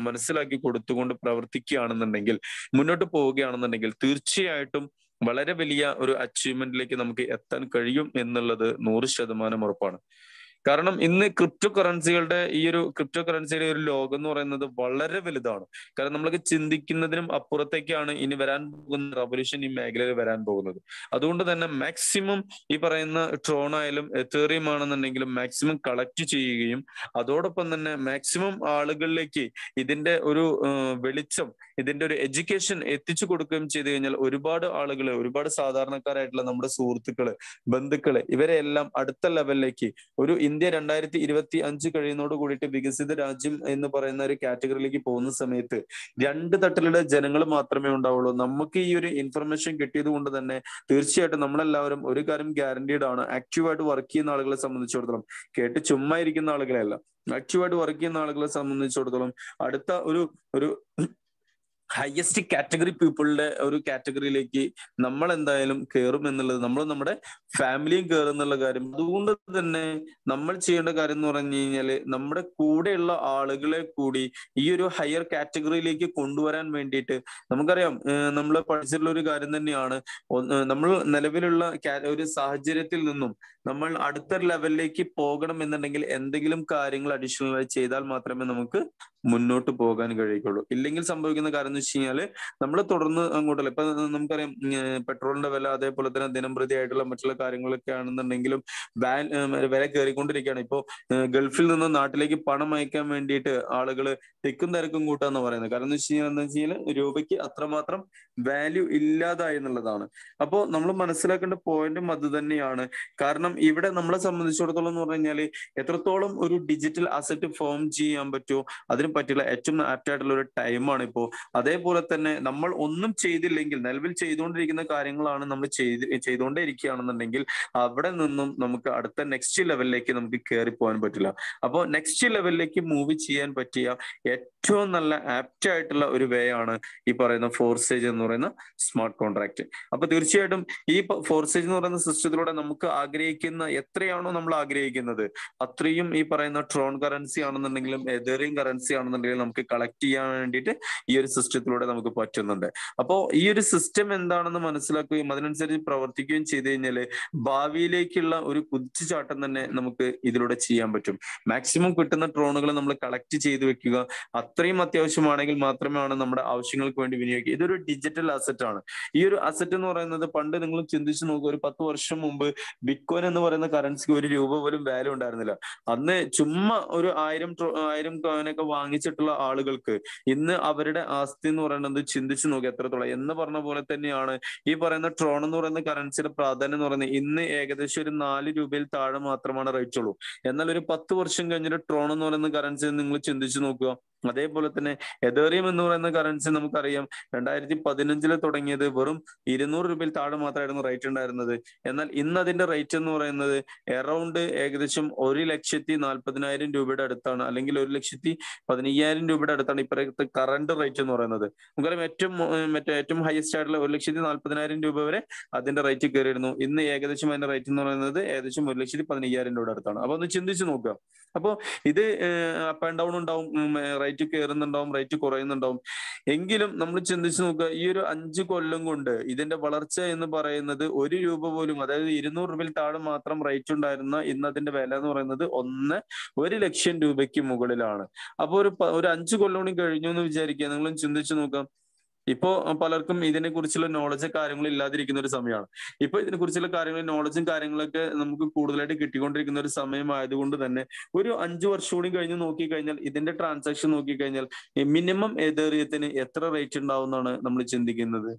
മനസ്സിലാക്കി കൊടുത്തുകൊണ്ട് പ്രവർത്തിക്കുകയാണെന്നുണ്ടെങ്കിൽ, മുന്നോട്ട് പോവുകയാണെന്നുണ്ടെങ്കിൽ തീർച്ചയായിട്ടും വളരെ വലിയ ഒരു അച്ചീവ്മെന്റിലേക്ക് നമുക്ക് എത്താൻ കഴിയും എന്നുള്ളത് 100% ഉറപ്പാണ്. കാരണം ഇന്ന് ക്രിപ്റ്റോ കറൻസിയുടെ ഒരു ലോകം എന്ന് പറയുന്നത് വളരെ വലുതാണ്. കാരണം നമ്മൾക്ക് ചിന്തിക്കുന്നതിനും അപ്പുറത്തേക്കാണ് ഇനി വരാൻ പോകുന്ന റവല്യൂഷൻ ഈ മേഖലയിൽ വരാൻ പോകുന്നത്. അതുകൊണ്ട് തന്നെ മാക്സിമം ഈ പറയുന്ന ട്രോൺ ആയാലും എത്തേറിയം ആണെന്നുണ്ടെങ്കിലും മാക്സിമം കളക്ട് ചെയ്യുകയും അതോടൊപ്പം തന്നെ മാക്സിമം ആളുകളിലേക്ക് ഇതിന്റെ ഒരു വെളിച്ചം, ഇതിന്റെ ഒരു എഡ്യൂക്കേഷൻ എത്തിച്ചു കൊടുക്കുകയും ചെയ്തു കഴിഞ്ഞാൽ ഒരുപാട് ആളുകള്, ഒരുപാട് സാധാരണക്കാരായിട്ടുള്ള നമ്മുടെ സുഹൃത്തുക്കള്, ബന്ധുക്കള്, ഇവരെ എല്ലാം അടുത്ത ലെവലിലേക്ക് ഒരു ഇന്ത്യ 2025 കഴിയുന്നതോട് കൂടിയിട്ട് വികസിത രാജ്യം എന്ന് പറയുന്ന ഒരു കാറ്റഗറിയിലേക്ക് പോകുന്ന സമയത്ത് 2 തട്ടിലുള്ള ജനങ്ങൾ മാത്രമേ ഉണ്ടാവുള്ളൂ. നമുക്ക് ഈ ഒരു ഇൻഫർമേഷൻ കിട്ടിയത് കൊണ്ട് തന്നെ തീർച്ചയായിട്ടും നമ്മളെല്ലാവരും ഒരു കാര്യം ഗ്യാരണ്ടീഡ് ആണ്. ആക്റ്റീവായിട്ട് വർക്ക് ചെയ്യുന്ന ആളുകളെ സംബന്ധിച്ചിടത്തോളം, കേട്ട് ചുമ്മാ ഇരിക്കുന്ന ആളുകളെയല്ല, ആക്റ്റീവായിട്ട് വർക്ക് ചെയ്യുന്ന ആളുകളെ സംബന്ധിച്ചിടത്തോളം അടുത്ത ഒരു ഹയസ്റ്റ് കാറ്റഗറി പീപ്പിളിന്റെ ഒരു കാറ്റഗറിയിലേക്ക് നമ്മൾ എന്തായാലും കയറും എന്നുള്ളത്, നമ്മൾ നമ്മുടെ ഫാമിലിയും കയറും എന്നുള്ള കാര്യം. അതുകൊണ്ട് തന്നെ നമ്മൾ ചെയ്യേണ്ട കാര്യം എന്ന് പറഞ്ഞു കഴിഞ്ഞാല് നമ്മുടെ കൂടെയുള്ള ആളുകളെ കൂടി ഈ ഒരു ഹയർ കാറ്റഗറിയിലേക്ക് കൊണ്ടുവരാൻ വേണ്ടിയിട്ട്, നമുക്കറിയാം നമ്മൾ പഠിച്ചിട്ടുള്ള ഒരു കാര്യം തന്നെയാണ്, നമ്മൾ നിലവിലുള്ള ഒരു സാഹചര്യത്തിൽ നിന്നും നമ്മൾ അടുത്ത ലെവലിലേക്ക് പോകണം എന്നുണ്ടെങ്കിൽ എന്തെങ്കിലും കാര്യങ്ങൾ അഡീഷണൽ ആയി ചെയ്താൽ മാത്രമേ നമുക്ക് മുന്നോട്ട് പോകാൻ കഴിയുള്ളൂ. ഇല്ലെങ്കിൽ സംഭവിക്കുന്ന കാര്യം എന്ന് വെച്ച് കഴിഞ്ഞാല് നമ്മൾ തുടർന്ന് അങ്ങോട്ടല്ല. ഇപ്പൊ നമുക്കറിയാം പെട്രോളിന്റെ വില, അതേപോലെ തന്നെ ദിനം പ്രതി ആയിട്ടുള്ള മറ്റുള്ള കാര്യങ്ങളൊക്കെ ആണെന്നുണ്ടെങ്കിലും വില കയറിക്കൊണ്ടിരിക്കുകയാണ്. ഇപ്പോ ഗൾഫിൽ നിന്ന് നാട്ടിലേക്ക് പണം അയക്കാൻ വേണ്ടിയിട്ട് ആളുകള് തിക്കും തിരക്കും കൂട്ടാന്ന് പറയുന്നത്. കാരണം എന്ന് വെച്ച് കഴിഞ്ഞാൽ രൂപയ്ക്ക് അത്രമാത്രം വാല്യൂ ഇല്ലാതായി എന്നുള്ളതാണ്. അപ്പോ നമ്മൾ മനസ്സിലാക്കേണ്ട പോയിന്റും അത് തന്നെയാണ്. കാരണം ഇവിടെ നമ്മളെ സംബന്ധിച്ചിടത്തോളം എന്ന് പറഞ്ഞു കഴിഞ്ഞാല് എത്രത്തോളം ഒരു ഡിജിറ്റൽ അസറ്റ് ഫോം ചെയ്യാൻ പറ്റുമോ അതിന് പറ്റിയുള്ള ഏറ്റവും ആപ്റ്റ് ആയിട്ടുള്ള ഒരു ടൈമാണ് ഇപ്പോ. അതേപോലെ തന്നെ നമ്മൾ ഒന്നും ചെയ്തില്ലെങ്കിൽ, നിലവിൽ ചെയ്തുകൊണ്ടിരിക്കുന്ന കാര്യങ്ങളാണ് നമ്മൾ ചെയ്തുകൊണ്ടേ ഇരിക്കുകയാണെന്നുണ്ടെങ്കിൽ അവിടെ നിന്നും നമുക്ക് അടുത്ത നെക്സ്റ്റ് ലെവലിലേക്ക് നമുക്ക് കയറി പോകാൻ പറ്റില്ല. അപ്പോൾ നെക്സ്റ്റ് ലെവലിലേക്ക് മൂവ് ചെയ്യാൻ പറ്റിയ ഏറ്റവും നല്ല ആപ്റ്റ് ആയിട്ടുള്ള ഒരു വേ ആണ് ഈ പറയുന്ന ഫോർസേജ് എന്ന് പറയുന്ന സ്മാർട്ട് കോൺട്രാക്ട്. അപ്പൊ തീർച്ചയായിട്ടും ഈ ഫോർസേജ് എന്ന് പറയുന്ന സിസ്റ്റത്തിലൂടെ നമുക്ക് എത്രയാണോ നമ്മൾ ആഗ്രഹിക്കുന്നത് അത്രയും ഈ പറയുന്ന ട്രോൺ കറൻസി ആണെന്നുണ്ടെങ്കിലും എതേറിയം കറൻസി ആണെന്നുണ്ടെങ്കിലും നമുക്ക് കളക്ട് ചെയ്യാൻ വേണ്ടിയിട്ട് ഈ ഒരു സിസ്റ്റത്തിലൂടെ നമുക്ക് പറ്റുന്നുണ്ട്. അപ്പോൾ ഈ ഒരു സിസ്റ്റം എന്താണെന്ന് മനസ്സിലാക്കുകയും അതിനനുസരിച്ച് പ്രവർത്തിക്കുകയും ചെയ്തു കഴിഞ്ഞാല് ഭാവിയിലേക്കുള്ള ഒരു കുതിച്ചുചാട്ടം തന്നെ നമുക്ക് ഇതിലൂടെ ചെയ്യാൻ പറ്റും. മാക്സിമം കിട്ടുന്ന ട്രോണുകൾ നമ്മൾ കളക്ട് ചെയ്ത് വെക്കുക. അത്രയും അത്യാവശ്യമാണെങ്കിൽ മാത്രമാണ് നമ്മുടെ ആവശ്യങ്ങൾക്ക് വേണ്ടി വിനിയോഗിക്കുക. ഇതൊരു ഡിജിറ്റൽ അസറ്റ് ആണ്. ഈ ഒരു അസറ്റ് എന്ന് പറയുന്നത് പണ്ട് നിങ്ങൾ ചിന്തിച്ചു നോക്കുക, ഒരു 10 വർഷം മുമ്പ് ബിറ്റ്കോയിൻ എന്ന് പറയുന്ന കറൻസിക്ക് ₹1 പോലും വാല്യൂ ഉണ്ടായിരുന്നില്ല. അന്ന് ചുമ്മാ ഒരു 1000 കോയിനൊക്കെ വാങ്ങിച്ചിട്ടുള്ള ആളുകൾക്ക് ഇന്ന് അവരുടെ ആസ്തി എന്ന് പറയുന്നത് ചിന്തിച്ചു നോക്കുക എത്രത്തോളം. എന്ന് പറഞ്ഞ പോലെ തന്നെയാണ് ഈ പറയുന്ന ട്രോൺ എന്ന് പറയുന്ന കറൻസിയുടെ പ്രാധാന്യം എന്ന് പറയുന്നത്. ഇന്ന് ഏകദേശം ഒരു ₹4 താഴെ മാത്രമാണ് റേറ്റ് ഉള്ളൂ. എന്നാൽ ഒരു 10 വർഷം കഴിഞ്ഞിട്ട് ട്രോൺ എന്ന് പറയുന്ന കറൻസി നിങ്ങൾ ചിന്തിച്ചു നോക്കുക. അതേപോലെ തന്നെ എതേറിയം എന്ന് പറയുന്ന കറൻസി നമുക്കറിയാം 2015 തുടങ്ങിയത് വെറും ₹200 താഴെ മാത്രമായിരുന്നു റേറ്റ് ഉണ്ടായിരുന്നത്. എന്നാൽ ഇന്ന് അതിന്റെ റേറ്റ് എന്ന് പറയുന്നത് അറൗണ്ട് ഏകദേശം ₹1,40,000 അടുത്താണ്, അല്ലെങ്കിൽ ₹1,15,000 അടുത്താണ് ഇപ്പോഴത്തെ കറണ്ട് റേറ്റ് എന്ന് പറയുന്നത്. നമുക്കറിയാം ഏറ്റവും ഹയസ്റ്റ് ആയിട്ടുള്ള ₹1,40,000 വരെ അതിന്റെ റേറ്റ് കയറിയിരുന്നു. ഇന്ന് ഏകദേശം അതിന്റെ റേറ്റ് എന്ന് പറയുന്നത് ഏകദേശം ₹1,15,000 അടുത്താണ്. അപ്പൊ ഒന്ന് ചിന്തിച്ചു നോക്കുക. അപ്പോ ഇത് അപ്പ് ആൻഡ് ഡൗൺ ഉണ്ടാവും, റേറ്റ് കയറുന്നുണ്ടാവും, റേറ്റ് കുറയുന്നുണ്ടാവും. എങ്കിലും നമ്മൾ ചിന്തിച്ചു നോക്കുക, ഈ ഒരു 5 കൊല്ലം കൊണ്ട് ഇതിന്റെ വളർച്ച എന്ന് പറയുന്നത് ₹1 പോലും, അതായത് ₹200 താഴെ മാത്രം റേറ്റ് ഉണ്ടായിരുന്ന ഇന്ന് അതിന്റെ വില എന്ന് പറയുന്നത് 1,00,000 മുകളിലാണ്. അപ്പൊ ഒരു 5 കൊല്ലം കൂടി കഴിഞ്ഞു എന്ന് വിചാരിക്കുക. നിങ്ങളും ചിന്തിച്ചു നോക്കാം. ഇപ്പോ പലർക്കും ഇതിനെ കുറിച്ചുള്ള നോളജ് കാര്യങ്ങൾ ഇല്ലാതിരിക്കുന്ന ഒരു സമയമാണ്. ഇപ്പൊ ഇതിനെ കുറിച്ചുള്ള കാര്യങ്ങൾ, നോളജും കാര്യങ്ങളൊക്കെ നമുക്ക് കൂടുതലായിട്ട് കിട്ടിക്കൊണ്ടിരിക്കുന്ന ഒരു സമയമായതുകൊണ്ട് തന്നെ ഒരു 5 വർഷം കൂടി കഴിഞ്ഞ് നോക്കിക്കഴിഞ്ഞാൽ ഇതിന്റെ ട്രാൻസാക്ഷൻ നോക്കിക്കഴിഞ്ഞാൽ മിനിമം എതേറിയത്തിന് എത്ര റേറ്റ് ഉണ്ടാവുമെന്നാണ് നമ്മൾ ചിന്തിക്കുന്നത്.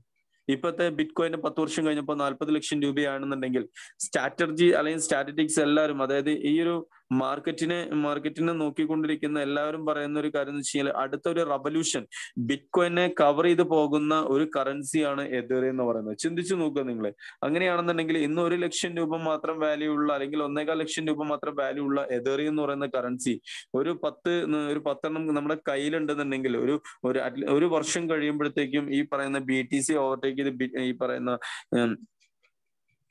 ഇപ്പോഴത്തെ ബിറ്റ്കോയിന് 10 വർഷം കഴിഞ്ഞപ്പോൾ 40 ലക്ഷം രൂപയാണെന്നുണ്ടെങ്കിൽ സ്ട്രാറ്റജി അല്ലെങ്കിൽ സ്റ്റാറ്റിസ്റ്റിക്സ് എല്ലാവരും, അതായത് ഈ ഒരു മാർക്കറ്റിനെ നോക്കിക്കൊണ്ടിരിക്കുന്ന എല്ലാവരും പറയുന്ന ഒരു കാര്യം എന്ന് വെച്ച് കഴിഞ്ഞാൽ അടുത്തൊരു റവല്യൂഷൻ ബിറ്റ്കോയിനെ കവർ ചെയ്ത് പോകുന്ന ഒരു കറൻസിയാണ് എതേറിയം എന്ന് പറയുന്നത്. ചിന്തിച്ചു നോക്കുക നിങ്ങൾ. അങ്ങനെയാണെന്നുണ്ടെങ്കിൽ ഇന്ന് 1 ലക്ഷം രൂപ മാത്രം വാല്യൂ ഉള്ള അല്ലെങ്കിൽ 1.25 ലക്ഷം രൂപ മാത്രം വാല്യൂ ഉള്ള എതേറിയം എന്ന് പറയുന്ന കറൻസി ഒരു 10 നമ്മുടെ കയ്യിലുണ്ടെന്നുണ്ടെങ്കിൽ ഒരു വർഷം കഴിയുമ്പോഴത്തേക്കും ഈ പറയുന്ന BTC ഓവർടേക്ക് ചെയ്ത് ഈ പറയുന്ന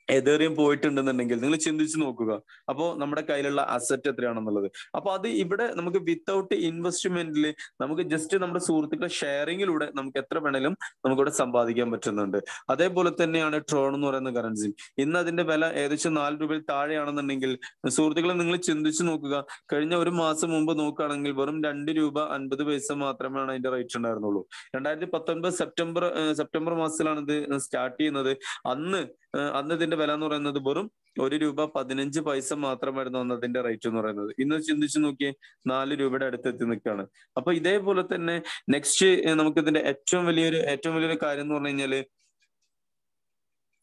എതേറിയം പോയിട്ടുണ്ടെന്നുണ്ടെങ്കിൽ നിങ്ങൾ ചിന്തിച്ചു നോക്കുക. അപ്പോൾ നമ്മുടെ കയ്യിലുള്ള അസറ്റ് എത്രയാണെന്നുള്ളത്. അപ്പൊ അത് ഇവിടെ നമുക്ക് വിത്തൗട്ട് ഇൻവെസ്റ്റ്മെന്റിൽ നമുക്ക് ജസ്റ്റ് നമ്മുടെ സുഹൃത്തുക്കളെ ഷെയറിങ്ങിലൂടെ നമുക്ക് എത്ര വേണേലും നമുക്കിവിടെ സമ്പാദിക്കാൻ പറ്റുന്നുണ്ട്. അതേപോലെ തന്നെയാണ് ട്രോൺ എന്ന് പറയുന്ന കറൻസി. ഇന്ന് അതിന്റെ വില ഏകദേശം 4 രൂപയിൽ താഴെയാണെന്നുണ്ടെങ്കിൽ സുഹൃത്തുക്കളെ നിങ്ങൾ ചിന്തിച്ചു നോക്കുക. കഴിഞ്ഞ ഒരു മാസം മുമ്പ് നോക്കുകയാണെങ്കിൽ വെറും 2 രൂപ 50 പൈസ മാത്രമാണ് അതിന്റെ റേറ്റ് ഉണ്ടായിരുന്നുള്ളൂ. 2019 സെപ്റ്റംബർ മാസത്തിലാണ് ഇത് സ്റ്റാർട്ട് ചെയ്യുന്നത്. അന്ന് ഇതിന്റെ വില എന്ന് പറയുന്നത് വെറും 1 രൂപ 15 പൈസ മാത്രമായിരുന്നു അന്നതിന്റെ റേറ്റ് എന്ന് പറയുന്നത്. ഇന്ന് ചിന്തിച്ചു നോക്കിയേ 4 രൂപയുടെ അടുത്തെത്തി നിൽക്കുകയാണ്. അപ്പൊ ഇതേപോലെ തന്നെ നെക്സ്റ്റ് നമുക്ക് ഇതിന്റെ ഏറ്റവും വലിയൊരു കാര്യം എന്ന് പറഞ്ഞു കഴിഞ്ഞാല്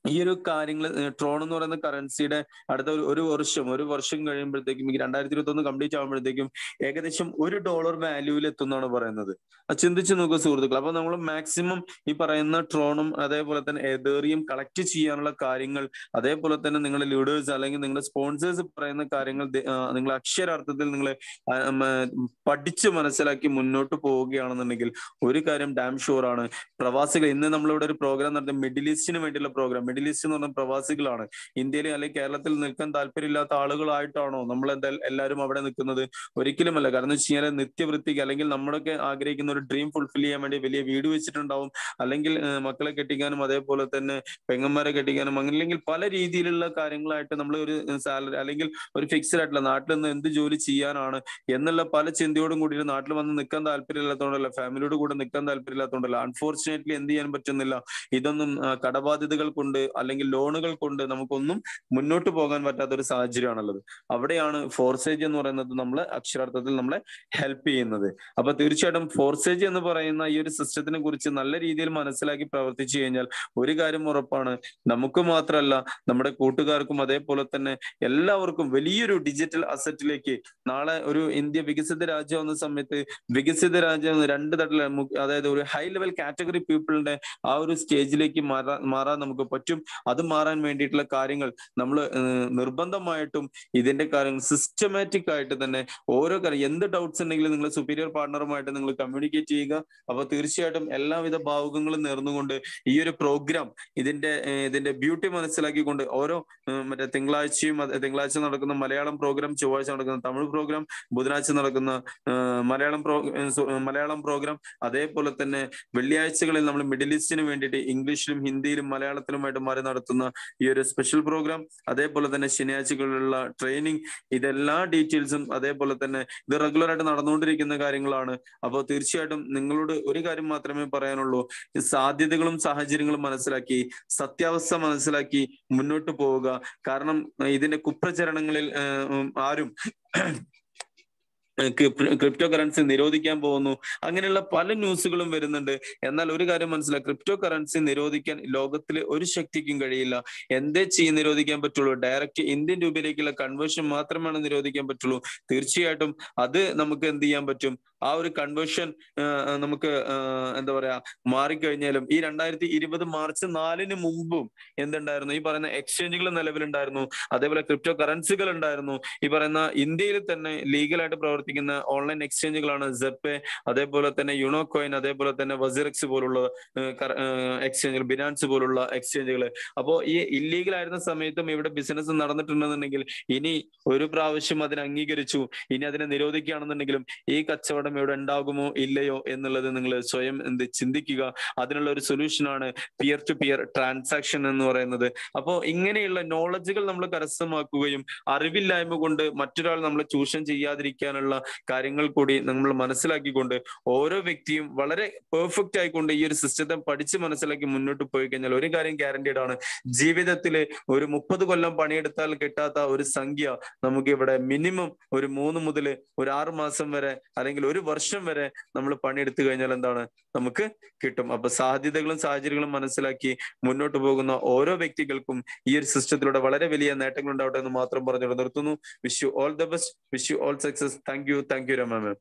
ഈ ഒരു കാര്യങ്ങൾ ട്രോൺ എന്ന് പറയുന്ന കറൻസിയുടെ അടുത്ത ഒരു വർഷം കഴിയുമ്പോഴത്തേക്കും 2021 കംപ്ലീറ്റ് ആകുമ്പോഴത്തേക്കും ഏകദേശം $1 വാല്യൂവിൽ എത്തുന്നാണ് പറയുന്നത്. ചിന്തിച്ചു നോക്കുക സുഹൃത്തുക്കൾ. അപ്പൊ നമ്മൾ മാക്സിമം ഈ പറയുന്ന ട്രോണും അതേപോലെ തന്നെ എതേറിയം കളക്ട് ചെയ്യാനുള്ള കാര്യങ്ങൾ, അതേപോലെ തന്നെ നിങ്ങളുടെ ലീഡേഴ്സ് അല്ലെങ്കിൽ നിങ്ങളുടെ സ്പോൺസേഴ്സ് പറയുന്ന കാര്യങ്ങൾ നിങ്ങൾ അക്ഷരാർത്ഥത്തിൽ നിങ്ങൾ പഠിച്ച് മനസ്സിലാക്കി മുന്നോട്ട് പോവുകയാണെന്നുണ്ടെങ്കിൽ ഒരു കാര്യം ഡാം ഷുവർ ആണ്. പ്രവാസികൾ ഇന്ന് നമ്മളിവിടെ ഒരു പ്രോഗ്രാം നടത്തി മിഡിൽ ഈസ്റ്റിന് വേണ്ടിയുള്ള പ്രോഗ്രാം. മിഡിൽ ഈസ്റ്റ് എന്ന് പറഞ്ഞ പ്രവാസികളാണ്. ഇന്ത്യയിൽ അല്ലെങ്കിൽ കേരളത്തിൽ നിൽക്കാൻ താല്പര്യമില്ലാത്ത ആളുകളായിട്ടാണോ നമ്മൾ എല്ലാവരും അവിടെ നിൽക്കുന്നത്? ഒരിക്കലുമല്ല. കാരണം എന്ന് വെച്ച് കഴിഞ്ഞാൽ നിത്യവൃത്തിക്ക് അല്ലെങ്കിൽ നമ്മളൊക്കെ ആഗ്രഹിക്കുന്ന ഒരു ഡ്രീം ഫുൾഫിൽ ചെയ്യാൻ വേണ്ടി വലിയ വീട് വെച്ചിട്ടുണ്ടാവും, അല്ലെങ്കിൽ മക്കളെ കെട്ടിക്കാനും അതേപോലെ തന്നെ പെങ്ങന്മാരെ കെട്ടിക്കാനും അല്ലെങ്കിൽ പല രീതിയിലുള്ള കാര്യങ്ങളായിട്ട് നമ്മൾ ഒരു സാലറി അല്ലെങ്കിൽ ഒരു ഫിക്സ്ഡ് ആയിട്ടുള്ള നാട്ടിൽ നിന്ന് എന്ത് ജോലി ചെയ്യാനാണ് എന്നുള്ള പല ചിന്തയോടും കൂടി നാട്ടിൽ വന്ന് നിൽക്കാൻ താല്പര്യമില്ലാത്തതുകൊണ്ടല്ല, ഫാമിലിയോട് കൂടെ നിൽക്കാൻ താല്പര്യമില്ലാത്തതുകൊണ്ടല്ല, അൺഫോർച്ചുനേറ്റ്ലി എന്ത് ചെയ്യാൻ പറ്റുന്നില്ല, ഇതൊന്നും കടബാധ്യതകൾ കൊണ്ട് അല്ലെങ്കിൽ ലോണുകൾ കൊണ്ട് നമുക്കൊന്നും മുന്നോട്ട് പോകാൻ പറ്റാത്ത ഒരു സാഹചര്യമാണുള്ളത്. അവിടെയാണ് ഫോർസേജ് എന്ന് പറയുന്നത് നമ്മളെ അക്ഷരാർത്ഥത്തിൽ നമ്മളെ ഹെൽപ്പ് ചെയ്യുന്നത്. അപ്പൊ തീർച്ചയായിട്ടും ഫോർസേജ് എന്ന് പറയുന്ന ഈ ഒരു സിസ്റ്റത്തിനെ കുറിച്ച് നല്ല രീതിയിൽ മനസ്സിലാക്കി പ്രവർത്തിച്ചു കഴിഞ്ഞാൽ ഒരു കാര്യം ഉറപ്പാണ്, നമുക്ക് മാത്രമല്ല നമ്മുടെ കൂട്ടുകാർക്കും അതേപോലെ തന്നെ എല്ലാവർക്കും വലിയൊരു ഡിജിറ്റൽ അസറ്റിലേക്ക് നാളെ ഒരു ഇന്ത്യ വികസിത രാജ്യമാവുന്ന സമയത്ത് വികസിത രാജ്യം 2 തട്ടിൽ, അതായത് ഒരു ഹൈ ലെവൽ കാറ്റഗറി പീപ്പിളിന്റെ ആ ഒരു സ്റ്റേജിലേക്ക് മാറാൻ നമുക്ക് പറ്റും. അത് മാറാൻ വേണ്ടിയിട്ടുള്ള കാര്യങ്ങൾ നമ്മൾ നിർബന്ധമായിട്ടും ഇതിന്റെ കാര്യങ്ങൾ സിസ്റ്റമാറ്റിക് ആയിട്ട് തന്നെ ഓരോ കാര്യം എന്ത് ഡൗട്ട്സ് ഉണ്ടെങ്കിലും നിങ്ങൾ സുപ്പീരിയർ പാർട്ണറുമായിട്ട് നിങ്ങൾ കമ്മ്യൂണിക്കേറ്റ് ചെയ്യുക. അപ്പൊ തീർച്ചയായിട്ടും എല്ലാവിധ ഭാവുകങ്ങളും നേർന്നുകൊണ്ട് ഈ ഒരു പ്രോഗ്രാം ഇതിന്റെ ബ്യൂട്ടി മനസ്സിലാക്കിക്കൊണ്ട് ഓരോ തിങ്കളാഴ്ച നടക്കുന്ന മലയാളം പ്രോഗ്രാം, ചൊവ്വാഴ്ച നടക്കുന്ന തമിഴ് പ്രോഗ്രാം, ബുധനാഴ്ച നടക്കുന്ന മലയാളം പ്രോഗ്രാം, അതേപോലെ തന്നെ വെള്ളിയാഴ്ചകളിൽ നമ്മൾ മിഡിൽ ഈസ്റ്റിന് വേണ്ടിയിട്ട് ഇംഗ്ലീഷിലും ഹിന്ദിയിലും മലയാളത്തിലുമായിട്ട് മാറി നടത്തുന്ന ഈ ഒരു സ്പെഷ്യൽ പ്രോഗ്രാം, അതേപോലെ തന്നെ ശനിയാഴ്ചകളിലുള്ള ട്രെയിനിങ്, ഇതെല്ലാ ഡീറ്റെയിൽസും അതേപോലെ തന്നെ ഇത് റെഗുലർ ആയിട്ട് നടന്നുകൊണ്ടിരിക്കുന്ന കാര്യങ്ങളാണ്. അപ്പോൾ തീർച്ചയായിട്ടും നിങ്ങളോട് ഒരു കാര്യം മാത്രമേ പറയാനുള്ളൂ, സാധ്യതകളും സാഹചര്യങ്ങളും മനസ്സിലാക്കി സത്യാവസ്ഥ മനസ്സിലാക്കി മുന്നോട്ട് പോവുക. കാരണം ഇതിന്റെ കുപ്രചരണങ്ങളിൽ ആരും ക്രിപ്റ്റോ കറൻസി നിരോധിക്കാൻ പോകുന്നു, അങ്ങനെയുള്ള പല ന്യൂസുകളും വരുന്നുണ്ട്. എന്നാൽ ഒരു കാര്യം മനസ്സിലാക്കുക, ക്രിപ്റ്റോ കറൻസി നിരോധിക്കാൻ ലോകത്തിൽ ഒരു ശക്തിക്കും കഴിയില്ല. നിരോധിക്കാൻ പറ്റുള്ളൂ, ഡയറക്റ്റ് ഇന്ത്യൻ രൂപയിലേക്കുള്ള കൺവേർഷൻ മാത്രമാണ് നിരോധിക്കാൻ പറ്റുള്ളൂ. തീർച്ചയായിട്ടും അത് നമുക്ക് എന്ത് ചെയ്യാൻ പറ്റും, ആ ഒരു കൺവേർഷൻ നമുക്ക് എന്താ പറയാ മാറിക്കഴിഞ്ഞാലും ഈ 2020 മാർച്ച് 4 മുമ്പും എന്തുണ്ടായിരുന്നു, ഈ പറയുന്ന എക്സ്ചേഞ്ചുകൾ നിലവിലുണ്ടായിരുന്നു, അതേപോലെ ക്രിപ്റ്റോ കറൻസികൾ ഉണ്ടായിരുന്നു. ഈ പറയുന്ന ഇന്ത്യയിൽ തന്നെ ലീഗലായിട്ട് പ്രവർത്തിക്കുന്ന ഓൺലൈൻ എക്സ്ചേഞ്ചുകളാണ് സെപ്പെ, അതേപോലെ തന്നെ യുണോകോയിൻ, അതേപോലെ തന്നെ വസിറക്സ് പോലുള്ള എക്സ്ചേഞ്ചുകൾ, ബിനാൻസ് പോലുള്ള എക്സ്ചേഞ്ചുകൾ. അപ്പോൾ ഈ ഇല്ലീഗൽ ആയിരുന്ന സമയത്തും ഇവിടെ ബിസിനസ് നടന്നിട്ടുണ്ടെന്നുണ്ടെങ്കിൽ ഇനി ഒരു പ്രാവശ്യം അതിനെ അംഗീകരിച്ചു, ഇനി അതിനെ നിരോധിക്കുകയാണെന്നുണ്ടെങ്കിലും ഈ കച്ചവടം ഇവിടെ ഉണ്ടാകുമോ ഇല്ലയോ എന്നുള്ളത് നിങ്ങൾ സ്വയം ചിന്തിക്കുക. അതിനുള്ള ഒരു സൊല്യൂഷനാണ് പിയർ ടു പിയർ ട്രാൻസാക്ഷൻ എന്ന് പറയുന്നത്. അപ്പോൾ ഇങ്ങനെയുള്ള നോളജുകൾ നമ്മൾ കരസ്ഥമാക്കുകയും അറിവില്ലായ്മ കൊണ്ട് മറ്റൊരാൾ നമ്മളെ ചൂഷണം ചെയ്യാതിരിക്കാനുള്ള കാര്യങ്ങൾ കൂടി നമ്മൾ മനസ്സിലാക്കിക്കൊണ്ട് ഓരോ വ്യക്തിയും വളരെ പെർഫെക്റ്റ് ആയിക്കൊണ്ട് ഈ ഒരു സിസ്റ്റത്തെ പഠിച്ച് മനസ്സിലാക്കി മുന്നോട്ട് പോയി കഴിഞ്ഞാൽ ഒരു കാര്യം ഗ്യാരണ്ടീഡ് ആണ്. ജീവിതത്തിൽ ഒരു 30 കൊല്ലം പണിയെടുത്താൽ കിട്ടാത്ത ഒരു സംഖ്യ നമുക്ക് ഇവിടെ മിനിമം ഒരു 3 മുതൽ ഒരു 6 മാസം വരെ അല്ലെങ്കിൽ ഒരു വർഷം വരെ നമ്മൾ പണിയെടുത്തു കഴിഞ്ഞാൽ എന്താണ് നമുക്ക് കിട്ടും. അപ്പൊ സാധ്യതകളും സാഹചര്യങ്ങളും മനസ്സിലാക്കി മുന്നോട്ട് പോകുന്ന ഓരോ വ്യക്തികൾക്കും ഈ ഒരു സിസ്റ്റത്തിലൂടെ വളരെ വലിയ നേട്ടങ്ങൾ ഉണ്ടാവട്ടെ എന്ന് മാത്രം പറഞ്ഞു നിർത്തുന്നു. Wish you all the best, wish you all success. Thank you Rama ma'am.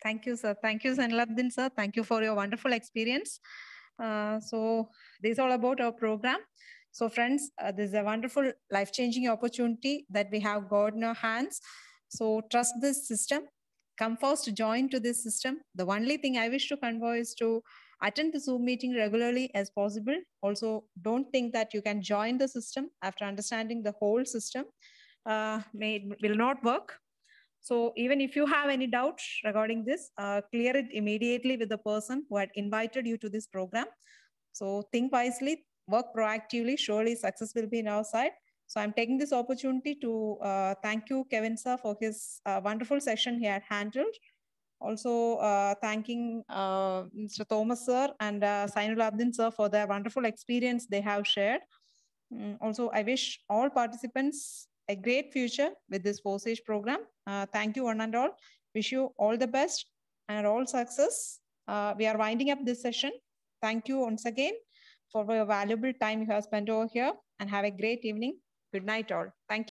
Thank you, sir. Thank you, Zainalabdin, sir. Thank you for your wonderful experience. So this is all about our program. So friends, this is a wonderful life-changing opportunity that we have got in our hands. So trust this system. Come first, join to this system. The only thing I wish to convey is to attend the Zoom meeting regularly as possible. Also, don't think that you can join the system after understanding the whole system. Will not work. So even if you have any doubts regarding this, clear it immediately with the person who had invited you to this program. So think wisely, work proactively, surely success will be in our side. So I'm taking this opportunity to thank you, Kevin sir, for his wonderful session he had handled. Also thanking Mr. Thomas sir and Zainalabdin sir for their wonderful experience they have shared. Also, I wish all participants a great future with this 4-stage program. Thank you one and all. Wish you all the best and all success. We are winding up this session. Thank you once again for your valuable time you have spent over here and have a great evening. Good night all. Thank you.